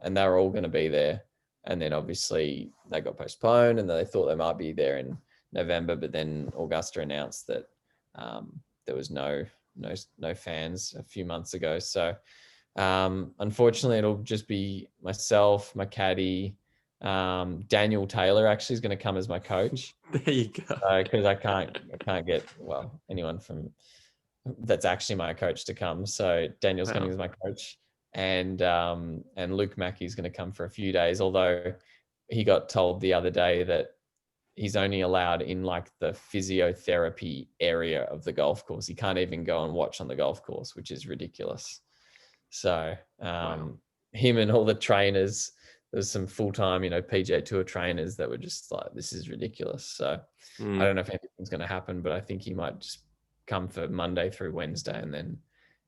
And they were all going to be there. And then obviously they got postponed and they thought they might be there in November, but then Augusta announced that there was no fans a few months ago. So unfortunately, it'll just be myself, my caddy, Daniel Taylor actually is going to come as my coach There you go. because I can't get anyone from that's actually my coach to come. So Daniel's coming Wow. as my coach, and Luke Mackey's going to come for a few days. Although he got told the other day that he's only allowed in like the physiotherapy area of the golf course. He can't even go and watch on the golf course, which is ridiculous. So Wow. him and all the trainers, there's some full-time, PGA Tour trainers that were just like, this is ridiculous. So I Hmm. don't know if anything's going to happen, but I think he might just come for Monday through Wednesday and then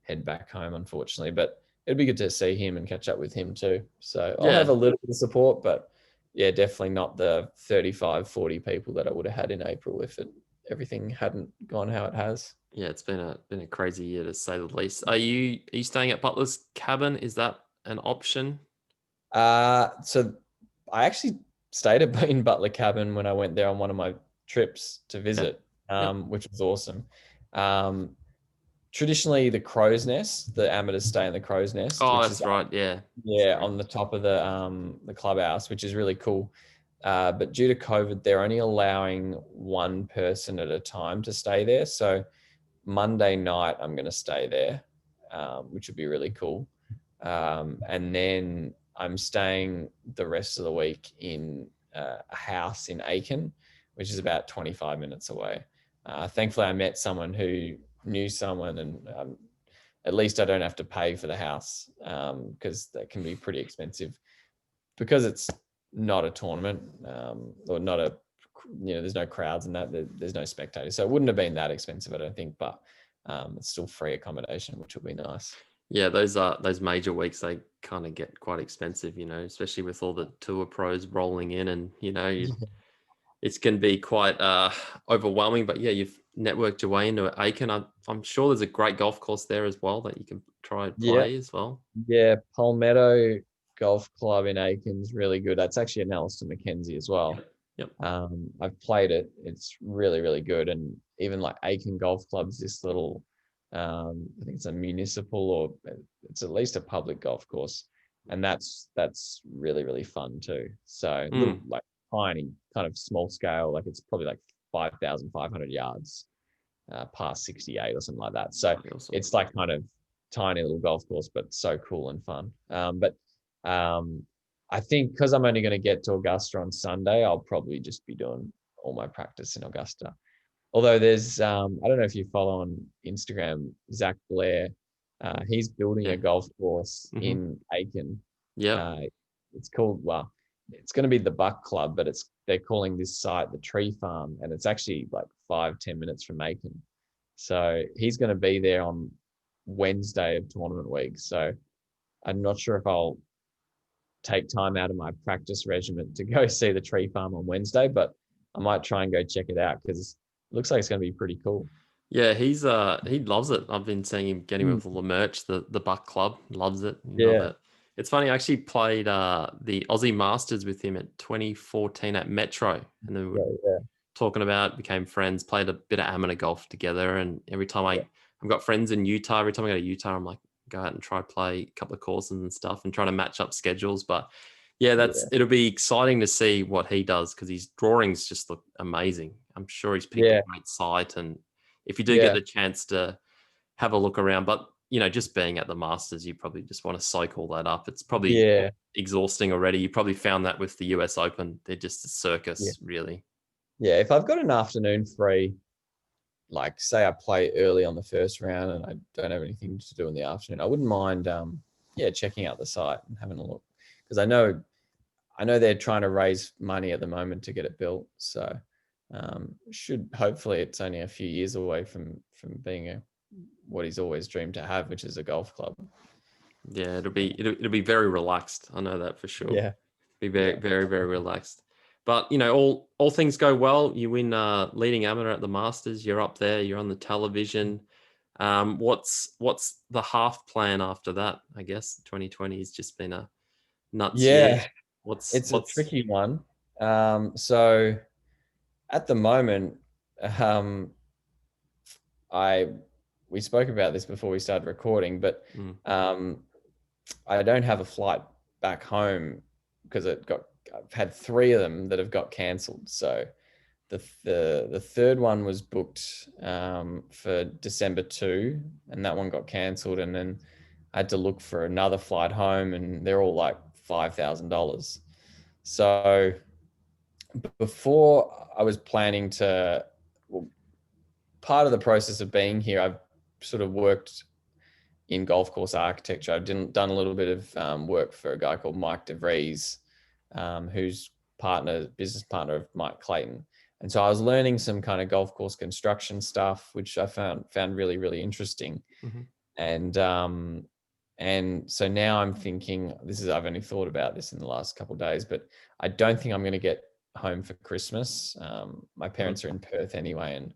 head back home, unfortunately. But it'd be good to see him and catch up with him too. So I'll have Yeah. a little bit of support, but yeah, definitely not the 35, 40 people that I would have had in April if everything hadn't gone how it has. Yeah. It's been a crazy year to say the least. Are you staying at Butler's cabin? Is that an option? So I actually stayed in Butler Cabin when I went there on one of my trips to Okay. visit, Yep. which was awesome. Um, Traditionally, the Crow's Nest, the amateurs stay in the Crow's Nest, Oh, which is that's right. Yeah. yeah Sorry. on the top of the clubhouse, which is really cool. But due to COVID, they're only allowing one person at a time to stay there. So Monday night, I'm going to stay there, which would be really cool. And then I'm staying the rest of the week in a house in Aiken, which is about 25 minutes away. Thankfully, I met someone who knew someone, and at least I don't have to pay for the house because that can be pretty expensive because it's not a tournament or not a, there's no crowds and that there's no spectators. So it wouldn't have been that expensive, I don't think, but it's still free accommodation, which will be nice. Yeah, those major weeks they kind of get quite expensive, especially with all the tour pros rolling in, and it's going to be quite overwhelming. But yeah, you've networked your way into Aiken. I'm sure there's a great golf course there as well that you can try and Yeah, play as well. yeah. Palmetto Golf Club in Aiken's really good. That's actually an Alistair Mackenzie as well. Yep. Yep. I've played it. It's really, really good. And even like Aiken Golf Club's this little, I think it's a municipal or it's at least a public golf course. and that's really really fun too. So little Mm, like tiny kind of small scale, like it's probably like 5,500 yards past 68 or something like that. So pretty awesome. it's like kind of tiny little golf course, but so cool and fun. But I think because I'm only going to get to Augusta on Sunday, I'll probably just be doing all my practice in Augusta. Although there's, I don't know if you follow on Instagram, Zach Blair. He's building Yeah. a golf course Hmm. in Aiken. Yep. Uh, it's called, well, it's going to be the Buck Club, but they're calling this site the Tree Farm, and it's actually like 5-10 minutes from Aiken. So he's going to be there on Wednesday of tournament week. So I'm not sure if I'll take time out of my practice regimen to go see the Tree Farm on Wednesday, but I might try and go check it out because it looks like it's going to be pretty cool. Yeah, he loves it. I've been seeing him getting Mm. with all the merch. The Buck Club loves it. You love Yeah, it. It's funny. I actually played the Aussie Masters with him at 2014 at Metro, and then we were yeah, yeah, talking about, became friends, played a bit of amateur golf together. And every time I've got friends in Utah. Every time I go to Utah, I'm like, go out and try play a couple of courses and stuff, and trying to match up schedules. But yeah, yeah, it'll be exciting to see what he does because his drawings just look amazing. I'm sure he's picked a yeah, great site, and if you do get yeah, the chance to have a look around, but just being at the Masters, you probably just want to soak all that up. It's probably yeah, exhausting already. You probably found that with the US Open. They're just a yeah. circus, really. Yeah, if I've got an afternoon free, like say I play early on the first round and I don't have anything to do in the afternoon, I wouldn't mind yeah, checking out the site and having a look. Because I know they're trying to raise money at the moment to get it built. So should hopefully it's only a few years away from being what he's always dreamed to have, which is a golf club. Yeah, it'll be very relaxed. I know that for sure. Yeah, Be very, yeah, very, very relaxed. But all things go well. You win leading amateur at the Masters. You're up there. You're on the television. What's the half plan after that? I guess 2020 has just been a nuts year. yeah. It's a What's tricky one. So at the moment, um, I we spoke about this before we started recording, but mm, um, I don't have a flight back home because I've had three of them that have got cancelled. So the third one was booked for December 2, and that one got cancelled, and then I had to look for another flight home, and they're all like $5,000. So before I was planning to, well, part of the process of being here, I've sort of worked in golf course architecture. I've done a little bit of work for a guy called Mike DeVries, who's business partner of Mike Clayton. And so I was learning some kind of golf course construction stuff, which I found really, really interesting. mhm. And so now I'm thinking, I've only thought about this in the last couple of days, but I don't think I'm going to get home for Christmas. My parents are in Perth anyway, and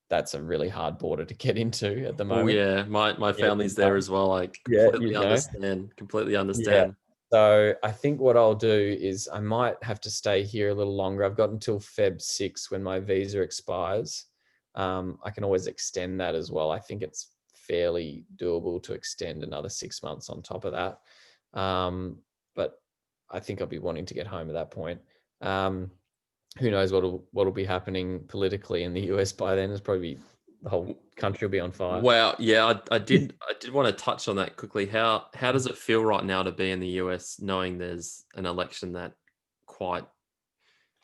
that's a really hard border to get into at the Oh moment. yeah, my Yeah, family's there as well. I yeah, completely understand. Completely yeah. understand. So I think what I'll do is I might have to stay here a little longer. I've got until Feb 6 when my visa expires. I can always extend that as well. I think it's fairly doable to extend another 6 months on top of that. But I think I'll be wanting to get home at that point. Who knows what'll be happening politically in the US by then? It's probably the whole country will be on fire. Wow, yeah, I did want to touch on that quickly. How does it feel right now to be in the US, knowing there's an election that quite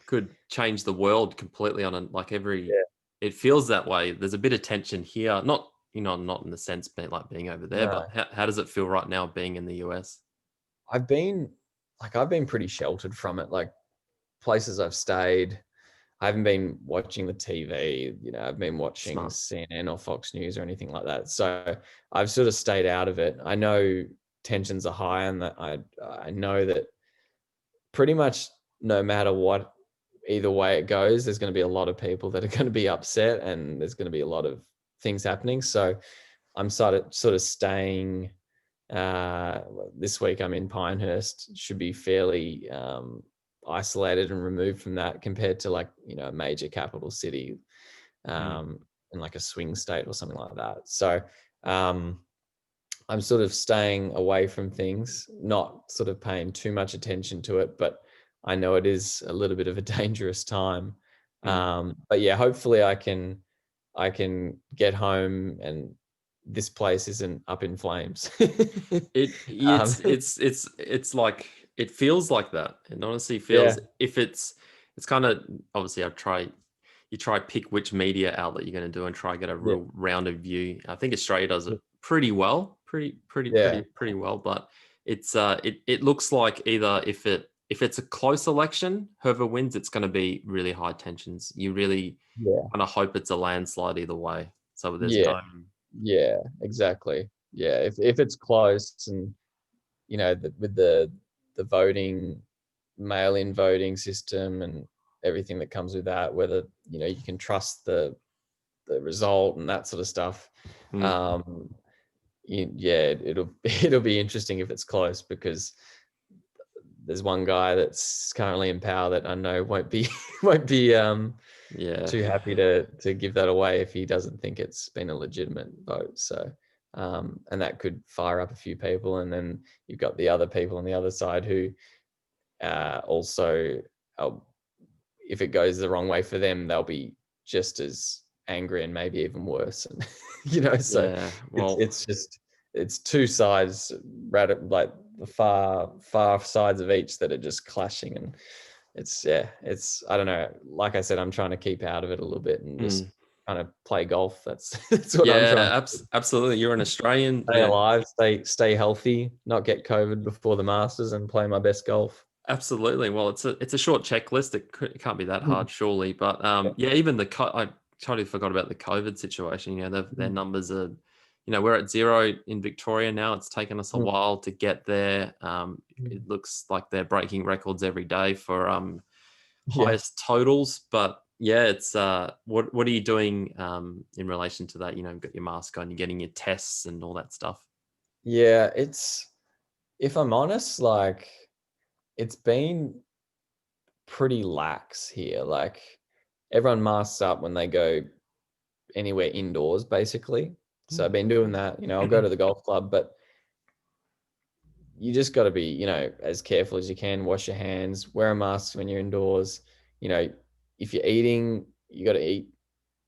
could change the world completely on a, like every? Yeah. It feels that way. There's a bit of tension here, not not in the sense being like being over there, No. but how does it feel right now being in the US? I've been pretty sheltered from it. Like places I've stayed, I haven't been watching the TV. I've been watching Smart. CNN or Fox News or anything like that. So I've sort of stayed out of it. I know tensions are high, and that I know that pretty much no matter what, either way it goes, there's going to be a lot of people that are going to be upset, and there's going to be a lot of things happening. So I'm sort of staying. This week I'm in Pinehurst. Should be fairly isolated and removed from that compared to like a major capital city Mm. in like a swing state or something like that. So I'm sort of staying away from things, not sort of paying too much attention to it, but I know it is a little bit of a dangerous time. Mm. But yeah, hopefully I can get home and this place isn't up in flames. It um, it's like it feels like that. It honestly yeah, feels if it's kind of obviously you try pick which media outlet you're going to do and try get a yeah, real rounded view. I think Australia does it pretty well, yeah, pretty well. But it looks like either if it's a close election, whoever wins, it's going to be really high tensions. You really yeah, kind of hope it's a landslide either way. So there's yeah, no yeah, exactly. Yeah, if it's close and with the voting, mail-in voting system and everything that comes with that, whether you can trust the result and that sort of stuff. mm, Um, yeah, it'll be interesting if it's close, because there's one guy that's currently in power that I know won't be won't be yeah. too happy to give that away if he doesn't think it's been a legitimate vote. So, and that could fire up a few people, and then you've got the other people on the other side who also, uh, if it goes the wrong way for them, they'll be just as angry and maybe even worse. And so Yeah, it's well, it's just it's two sides, like the far sides of each, that are just clashing. And it's I don't know. Like I said, I'm trying to keep out of it a little bit and just mm, kind of play golf. That's what I'm trying yeah, to do. absolutely. You're an Australian. Stay You know, alive, stay healthy, not get COVID before the Masters, and play my best golf. absolutely. Well, it's a short checklist. It can't be that Mm. hard, surely. But Yeah. yeah, even I totally forgot about the COVID situation. You know, their Mm. numbers are, we're at zero in Victoria now. It's taken us a Mm. while to get there. It Mm. looks like they're breaking records every day for Yeah. highest totals. But yeah, it's what are you doing in relation to that? You've got your mask on, you're getting your tests and all that stuff. Yeah, if I'm honest, like, it's been pretty lax here. Like, everyone masks up when they go anywhere indoors, basically. So I've been doing that. I'll go to the golf club, but you just got to be, as careful as you can. Wash your hands, wear a mask when you're indoors. You know, if you're eating, you got to eat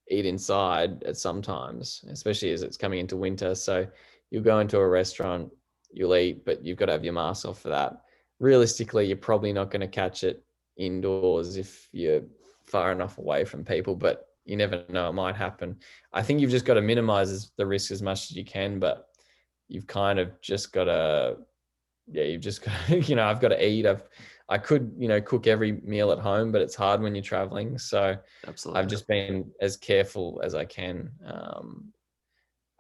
inside at sometimes, especially as it's coming into winter. So you'll go into a restaurant, you'll eat, but you've got to have your mask off for that. Realistically, you're probably not going to catch it indoors if you're far enough away from people, but you never know, it might happen. I think you've just got to minimize the risk as much as you can, but you've kind of just got to, yeah, you've just got to, I've got to eat. I could, cook every meal at home, but it's hard when you're traveling. So I've Absolutely. just been as careful as I can,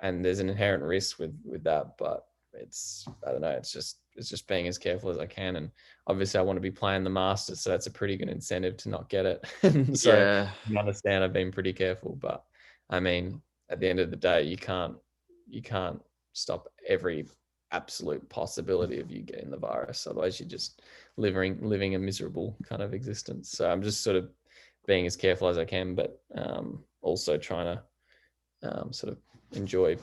and there's an inherent risk with that. But I don't know. It's just being as careful as I can, and obviously I want to be playing the Masters, so that's a pretty good incentive to not get it. And so Yeah. you understand I've been pretty careful, but I mean, at the end of the day, you can't stop every absolute possibility of you getting the virus. Otherwise, you're just living a miserable kind of existence. So I'm just sort of being as careful as I can, but also trying to sort of enjoy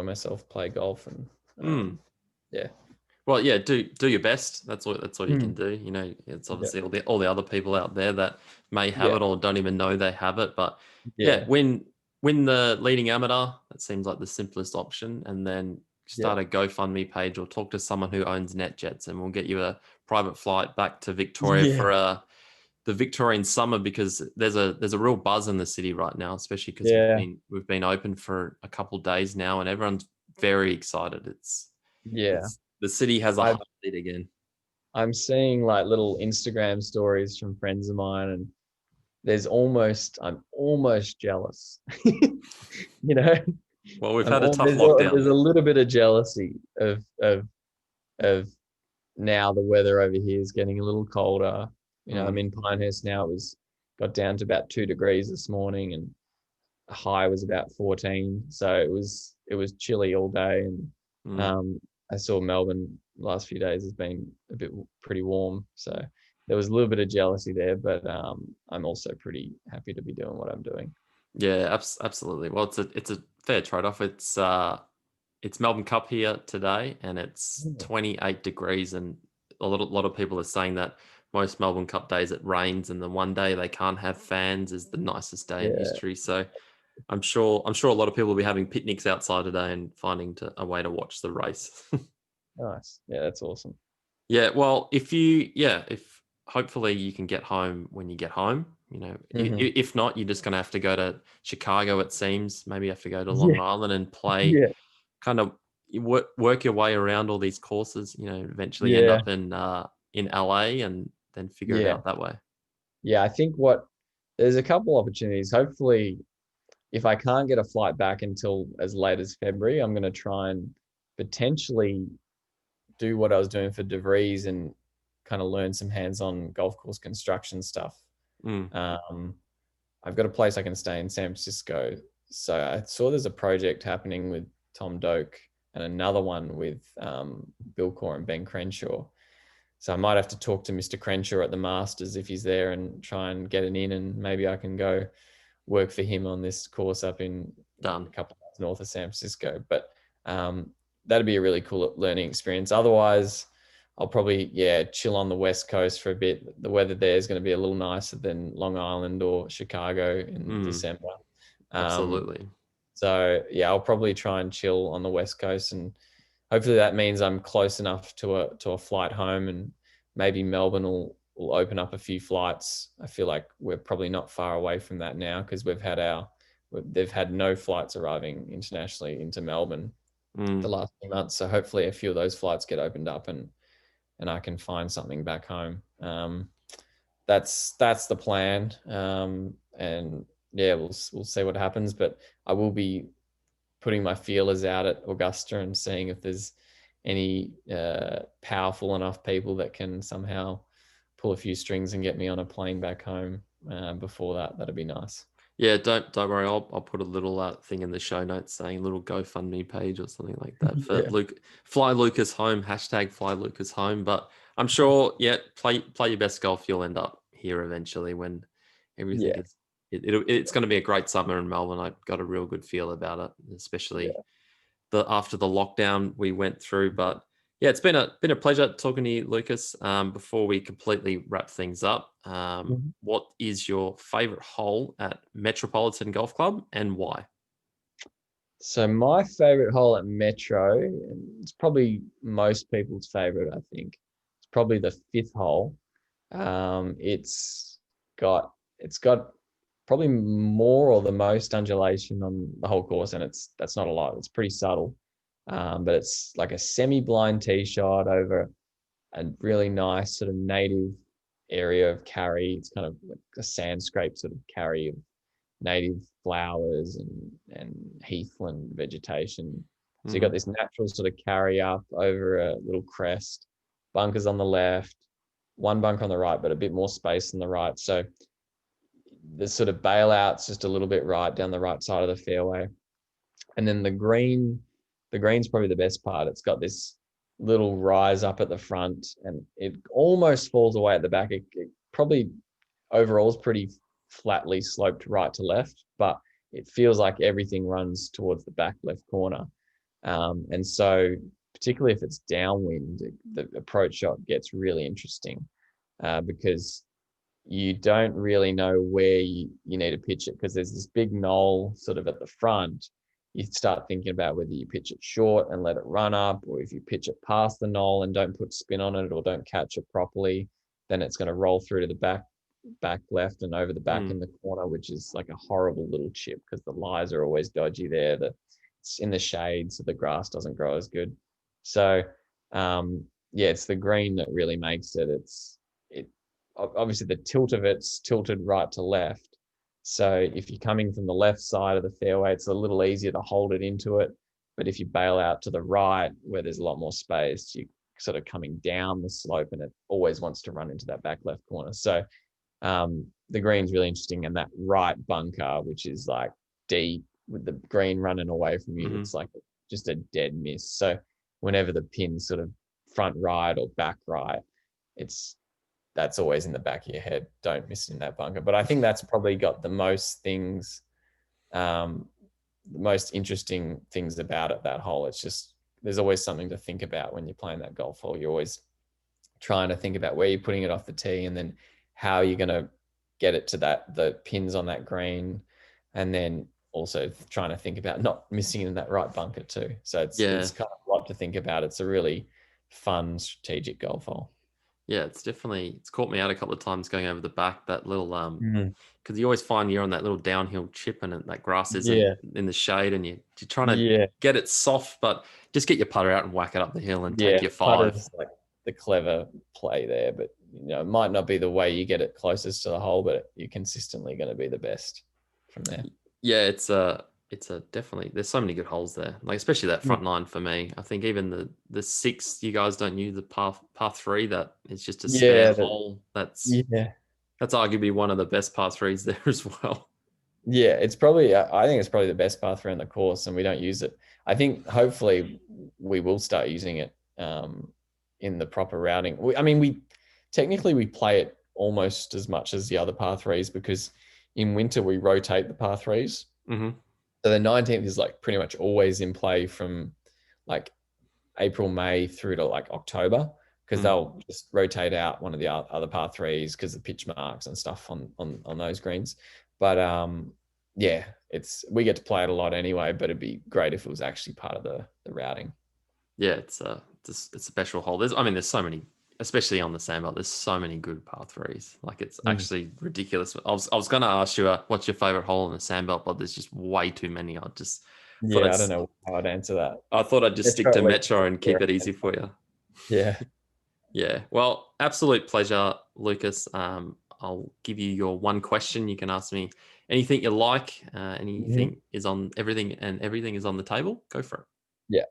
myself, play golf, and Mm. yeah. Well, yeah, do your best. That's all you can Mm. do. It's Yeah. obviously all the other people out there that may have Yeah. it or don't even know they have it. But yeah, Yeah. win the leading amateur. That seems like the simplest option, and then Yeah. start a GoFundMe page or talk to someone who owns NetJets, and we'll get you a private flight back to Victoria Yeah. for the Victorian summer because there's a real buzz in the city right now, especially because Yeah. we've been open for a couple of days now, and everyone's very excited. Yeah. It's the city has a I heartbeat again. I'm seeing like little Instagram stories from friends of mine, and I'm almost jealous. you know, Well, we've had a tough there's lockdown. a little bit of jealousy of now the weather over here is getting a little colder. I'm Mm, in Pinehurst now. It was got down to about 2 degrees this morning, and the high was about 14. So it was chilly all day. And mm. um, I saw Melbourne last few days has been a bit pretty warm. So there was a little bit of jealousy there, but I'm also pretty happy to be doing what I'm doing. Yeah, absolutely. Well, it's a fair trade off. It's it's Melbourne Cup here today, and it's Mm. 28 degrees, and lot of people are saying that most Melbourne Cup days it rains, and the one day they can't have fans is the nicest day in Yeah, history. So I'm sure a lot of people will be having picnics outside today and finding a way to watch the race. nice. Yeah, that's awesome. Yeah, well, if hopefully you can get home when you get home, Hmm. if not, you're just going to have to go to Chicago, it seems. Maybe you have to go to Long Yeah, Island and play, yeah, kind of you work your way around all these courses, eventually end yeah, up in LA and then figure it yeah, out that way. yeah. I think there's a couple opportunities. Hopefully, if I can't get a flight back until as late as February, I'm going to try and potentially do what I was doing for DeVries and kind of learn some hands-on golf course construction stuff. Mm, Um, I've got a place I can stay in San Francisco. So I saw there's a project happening with Tom Doak and another one with Bill Core and Ben Crenshaw. So I might have to talk to Mr. Crenshaw at the Masters if he's there and try and get an in, and maybe I can go work for him on this course up in a done. couple of miles north of San Francisco. But um, that'd be a really cool learning experience. Otherwise, I'll probably chill on the West Coast for a bit. The weather there is going to be a little nicer than Long Island or Chicago in Mm, December. Um, absolutely. so yeah, I'll probably try and chill on the West Coast, and hopefully that means I'm close enough to a flight home, and maybe Melbourne will open up a few flights. I feel like we're probably not far away from that now because they've had no flights arriving internationally into Melbourne the Mm. last few months. So hopefully a few of those flights get opened up, and I can find something back home. That's the plan. And yeah, we'll see what happens. But I will be putting my feelers out at Augusta and seeing if there's any powerful enough people that can somehow pull a few strings and get me on a plane back home before that. That'd be nice. Yeah, don't worry. I'll put a little thing in the show notes saying a little GoFundMe page or something like that for Yeah, Luke. Fly Lucas home. #Fly Lucas home. But I'm sure, yeah, play your best golf. You'll end up here eventually when everything yeah, is. It's going to be a great summer in Melbourne. I got a real good feel about it, especially yeah. after the lockdown we went through. But yeah, it's been a pleasure talking to you, Lucas. Before we completely wrap things up, Mhm. what is your favorite hole at Metropolitan Golf Club and why? So my favorite hole at Metro, and it's probably most people's favorite, I think. It's probably the fifth hole. Um, it's it's got probably more or the most undulation on the whole course, and that's not a lot. It's pretty subtle, but it's like a semi-blind tee shot over a really nice sort of native area of carry. It's kind of like a sand scrape sort of carry of native flowers and heathland vegetation. So you got Hmm. this natural sort of carry up over a little crest, bunkers on the left, one bunker on the right, but a bit more space on the right. So the sort of bailout's just a little bit right down the right side of the fairway. And then the green's probably the best part. It's got this little rise up at the front and it almost falls away at the back. It probably overall is pretty flatly sloped right to left, but it feels like everything runs towards the back left corner. And so, particularly if it's downwind, the approach shot gets really interesting because you don't really know where you need to pitch it because there's this big knoll sort of at the front. You start thinking about whether you pitch it short and let it run up, or if you pitch it past the knoll and don't put spin on it or don't catch it properly, then it's going to roll through to the back left and over the back Mm. in the corner, which is like a horrible little chip because the lies are always dodgy there. It's in the shade, so the grass doesn't grow as good. So yeah, it's the green that really makes it. It obviously the tilt of it's tilted right to left. So if you're coming from the left side of the fairway, it's a little easier to hold it into it. But if you bail out to the right, where there's a lot more space, you sort of coming down the slope and it always wants to run into that back left corner. So the green's really interesting. And that right bunker, which is like deep with the green running away from you, Hmm. looks like just a dead miss. So whenever the pin's sort of front right or back right, it's that's always in the back of your head. Don't miss it in that bunker. But I think that's probably got the most things um, the most interesting things about it, that hole. It's just, there's always something to think about when you're playing that golf hole. You're always trying to think about where you're putting it off the tee, and then how you're going to get it to the pins on that green, and then also trying to think about not missing in that right bunker too. So Yeah. it's kind of a lot to think about. It's a really fun strategic golf hole. Yeah, it's caught me out a couple of times going over the back, that little Mm. because you always find you're on that little downhill chip and that grass isn't Yeah, in the shade, and you're trying to yeah, get it soft, but just get your putter out and whack it up the hill and take yeah. your five. Putter's like the clever play there, but it might not be the way you get it closest to the hole, but you're consistently going to be the best from there. Yeah, it's a definitely, there's so many good holes there. Like especially that front nine for me. I think even the six, you guys don't use the path three, that it's just a spare Yeah, hole. yeah, That's arguably one of the best par threes there as well. yeah. It's probably, I think it's probably the best path around the course, and we don't use it. I think hopefully we will start using it in the proper routing. I mean, we technically we play it almost as much as the other par threes, because in winter we rotate the par threes. Hmm. So the 19th is like pretty much always in play from like April, May through to like October, because Mm. they'll just rotate out one of the other par threes because the pitch marks and stuff on those greens. But yeah, we get to play it a lot anyway. But it'd be great if it was actually part of the routing. Yeah, it's a special hole. There's so many, especially on the sandbar. There's so many good par threes. Like it's Mm. actually ridiculous. I was gonna ask you what's your favorite hole in the sandbelt, but there's just way too many. Thought I'd Yeah, I don't know how I'd answer that. I thought I'd just Let's stick try to at least. Metro and keep it easy for you. Yeah. Yeah. Well, absolute pleasure, Lucas. I'll give you your one question. You can ask me anything you like. Mhm. Anything is on everything, and everything is on the table. Go for it. Yeah.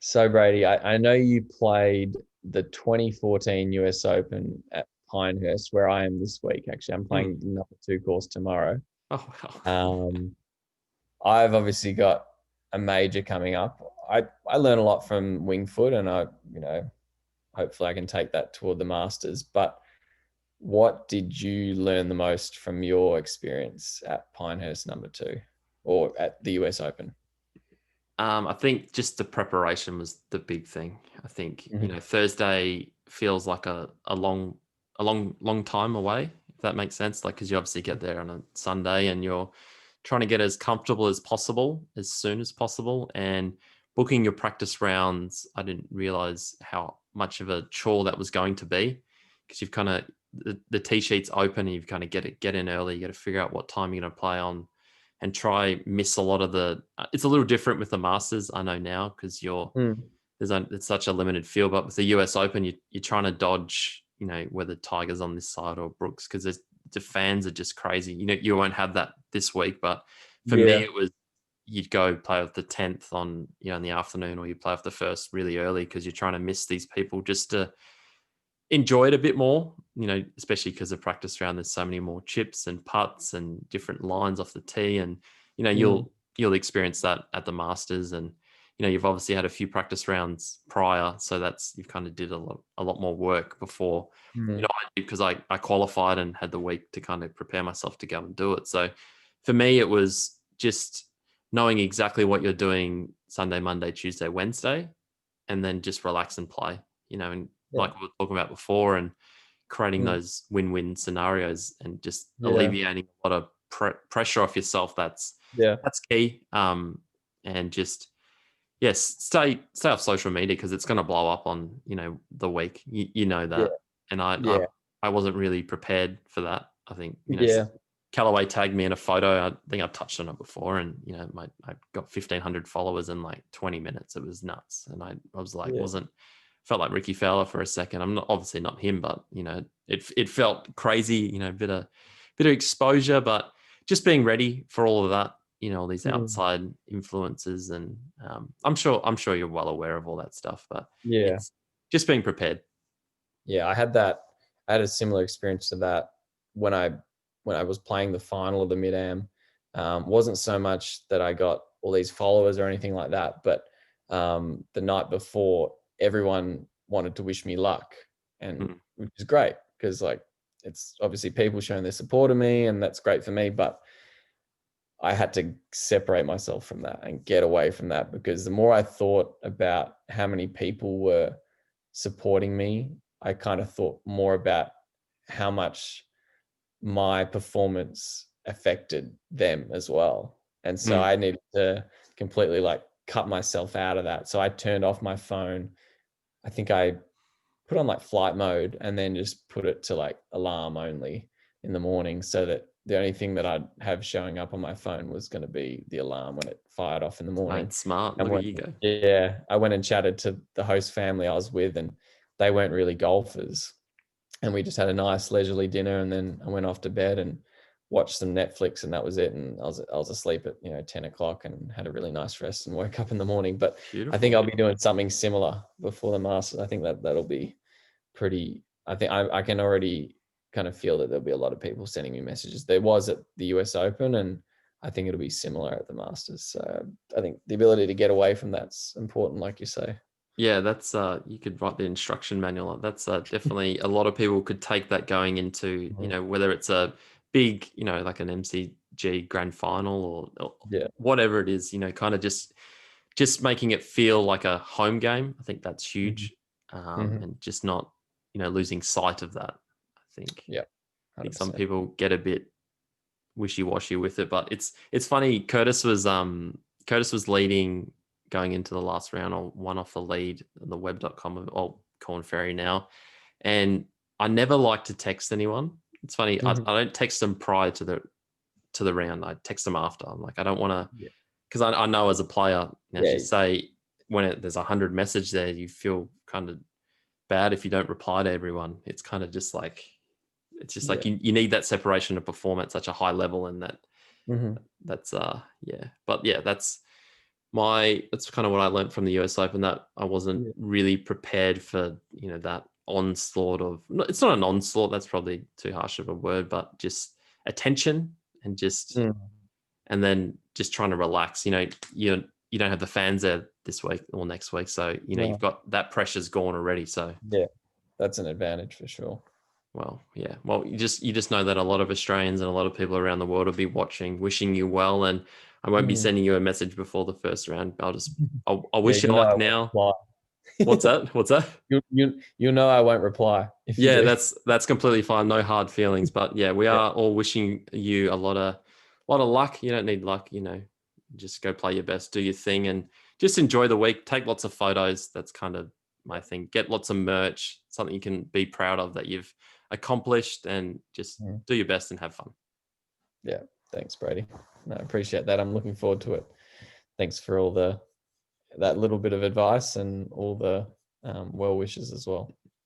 So Brady, I know you played the 2014 US Open at Pinehurst, where I am this week. Actually, I'm Hmm. playing the number two course tomorrow. Oh wow. Um, I've obviously got a major coming up. I learn a lot from Winged Foot, and hopefully I can take that toward the Masters. But what did you learn the most from your experience at Pinehurst number two, or at the US Open? I think just the preparation was the big thing. I think, Mhm. Thursday feels like a long time away, if that makes sense. Like, because you obviously get there on a Sunday and you're trying to get as comfortable as possible, as soon as possible. And booking your practice rounds, I didn't realize how much of a chore that was going to be, because you've kind of, the tee sheet's open and you've kind of get in early. You got to figure out what time you're going to play on, and try miss a lot of the. It's a little different with the Masters, I know now, because Mm. it's such a limited field. But with the US Open, you're trying to dodge, whether Tiger's on this side or Brooks, because the fans are just crazy. You won't have that this week, but for me, Yeah. it was, you'd go play with the 10th on, in the afternoon, or you play with the first really early, because you're trying to miss these people just to enjoy it a bit more, especially because the practice round, there's so many more chips and putts and different lines off the tee. And, Mm. you'll experience that at the Masters. And, you've obviously had a few practice rounds prior. So you've kind of did a lot more work before, Mm. because I qualified and had the week to kind of prepare myself to go and do it. So for me, it was just knowing exactly what you're doing Sunday, Monday, Tuesday, Wednesday, and then just relax and play, and Yeah. like we were talking about before, and creating Mm. those win-win scenarios, and just Yeah. alleviating a lot of pressure off yourself. Yeah. That's key. And just, yes, stay off social media, because it's going to blow up on, the week. You know Yeah. that. And I Yeah. I wasn't really prepared for that. I think, Yeah. Callaway tagged me in a photo. I think I've touched on it before, and I got 1,500 followers in like 20 minutes. It was nuts, and I was like, Yeah. wasn't felt like Ricky Fowler for a second. I'm not, obviously not him, but it felt crazy. Bit of exposure, but just being ready for all of that. All these Mm. outside influences, and I'm sure you're well aware of all that stuff, but Yeah. it's just being prepared. Yeah. I had a similar experience to that when I was playing the final of the Mid Am. Wasn't so much that I got all these followers or anything like that, but the night before, everyone wanted to wish me luck, and Mm. which is great, because like it's obviously people showing their support of me, and that's great for me. But I had to separate myself from that and get away from that, because the more I thought about how many people were supporting me, I kind of thought more about how much my performance affected them as well. And so Mm. I needed to completely like cut myself out of that. So I turned off my phone. I think I put on like flight mode and then just put it to like alarm only in the morning, so that the only thing that I'd have showing up on my phone was going to be the alarm when it fired off in the morning. Mate, smart. And Look at when, you go. yeah, I went and chatted to the host family I was with, and they weren't really golfers. And we just had a nice leisurely dinner, and then I went off to bed and watched some Netflix, and that was it. And I was asleep at 10 o'clock and had a really nice rest and woke up in the morning. But I think Beautiful. I'll be doing something similar before the Masters. I think that'll be pretty. I think I can already kind of feel that there'll be a lot of people sending me messages. There was at the US Open, and I think it'll be similar at the Masters. So I think the ability to get away from that's important, like you say. Yeah, that's you could write the instruction manual. That's definitely a lot of people could take that going into, whether it's a big, like an MCG grand final or Yeah. whatever it is, kind of just making it feel like a home game. I think that's Mm-hmm. huge. Mm-hmm. And just not, losing sight of that. Yeah. I think some 100%. people get a bit wishy-washy with it, but it's funny. Curtis was leading going into the last round, or one off the lead on the web.com of Corn Ferry now. And I never like to text anyone. It's funny. I Mm-hmm. don't text them prior to the round. I text them after. I'm like, I don't want to, Yeah. because I know as a player, as you Yeah. say, when there's 100 message there, you feel kind of bad if you don't reply to everyone. It's kind of just like, it's just like Yeah. you need that separation to perform at such a high level, and Mm-hmm. that's yeah. But yeah, that's kind of what I learned from the US Open, that I wasn't Yeah. really prepared for, that onslaught of, it's not an onslaught, that's probably too harsh of a word, but just attention, and just, Mm. and then just trying to relax. You don't have the fans there this week or next week, so you've No. got that pressure's gone already. So Yeah. That's an advantage for sure. well, yeah. Well, you just know that a lot of Australians and a lot of people around the world will be watching, wishing you well, and I won't be Mm. sending you a message before the first round. I'll Yeah, wish you you know I luck won't now. reply. What's that? What's that? You know I won't reply if you Yeah, do. that's completely fine. No hard feelings. But yeah, we Yeah. are all wishing you a lot of luck. You don't need luck. Just go play your best, do your thing, and just enjoy the week. Take lots of photos. That's kind of my thing. Get lots of merch, something you can be proud of that you've accomplished, and just Mm. do your best and have fun. Yeah. Thanks, Brady. No, I appreciate that. I'm looking forward to it. Thanks for all that little bit of advice and all the well wishes as well.